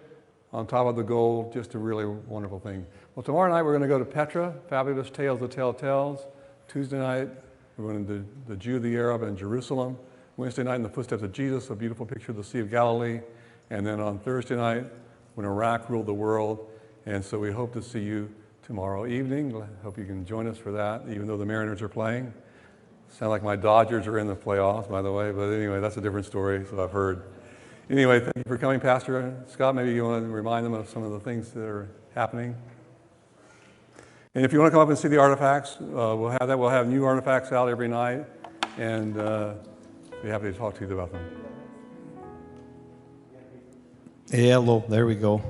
on top of the gold, just a really wonderful thing. Well, tomorrow night we're going to go to Petra, Fabulous Tales the Tale Tells. Tuesday night we're going to the Jew, the Arab, and Jerusalem. Wednesday night in the Footsteps of Jesus, a beautiful picture of the Sea of Galilee. And then on Thursday night, when Iraq ruled the world. And so we hope to see you tomorrow evening. I hope you can join us for that, even though the Mariners are playing. Sound like my Dodgers are in the playoffs, by the way. But anyway, that's a different story, so I've heard. Anyway, thank you for coming, Pastor Scott. Maybe you want to remind them of some of the things that are happening. And if you want to come up and see the artifacts, we'll have that. We'll have new artifacts out every night, and be happy to talk to you about them. Hello, there we go.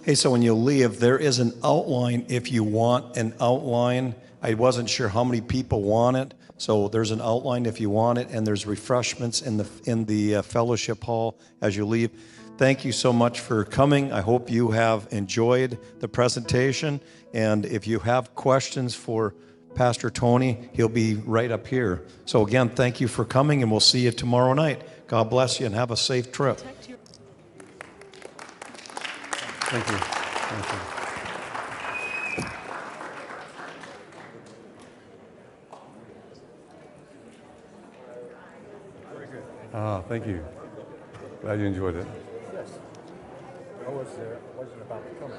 Hey, so when you leave, there is an outline if you want an outline. I wasn't sure how many people want it, so there's an outline if you want it, and there's refreshments in the fellowship hall as you leave. Thank you so much for coming. I hope you have enjoyed the presentation, and if you have questions for Pastor Tony, he'll be right up here. So again, thank you for coming, and we'll see you tomorrow night. God bless you, and have a safe trip. Thank you. Thank you. Thank you. Glad you enjoyed it. Yes. I was there. I wasn't about to come.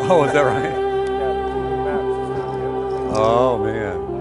Oh, is that right? Yeah, Oh, man.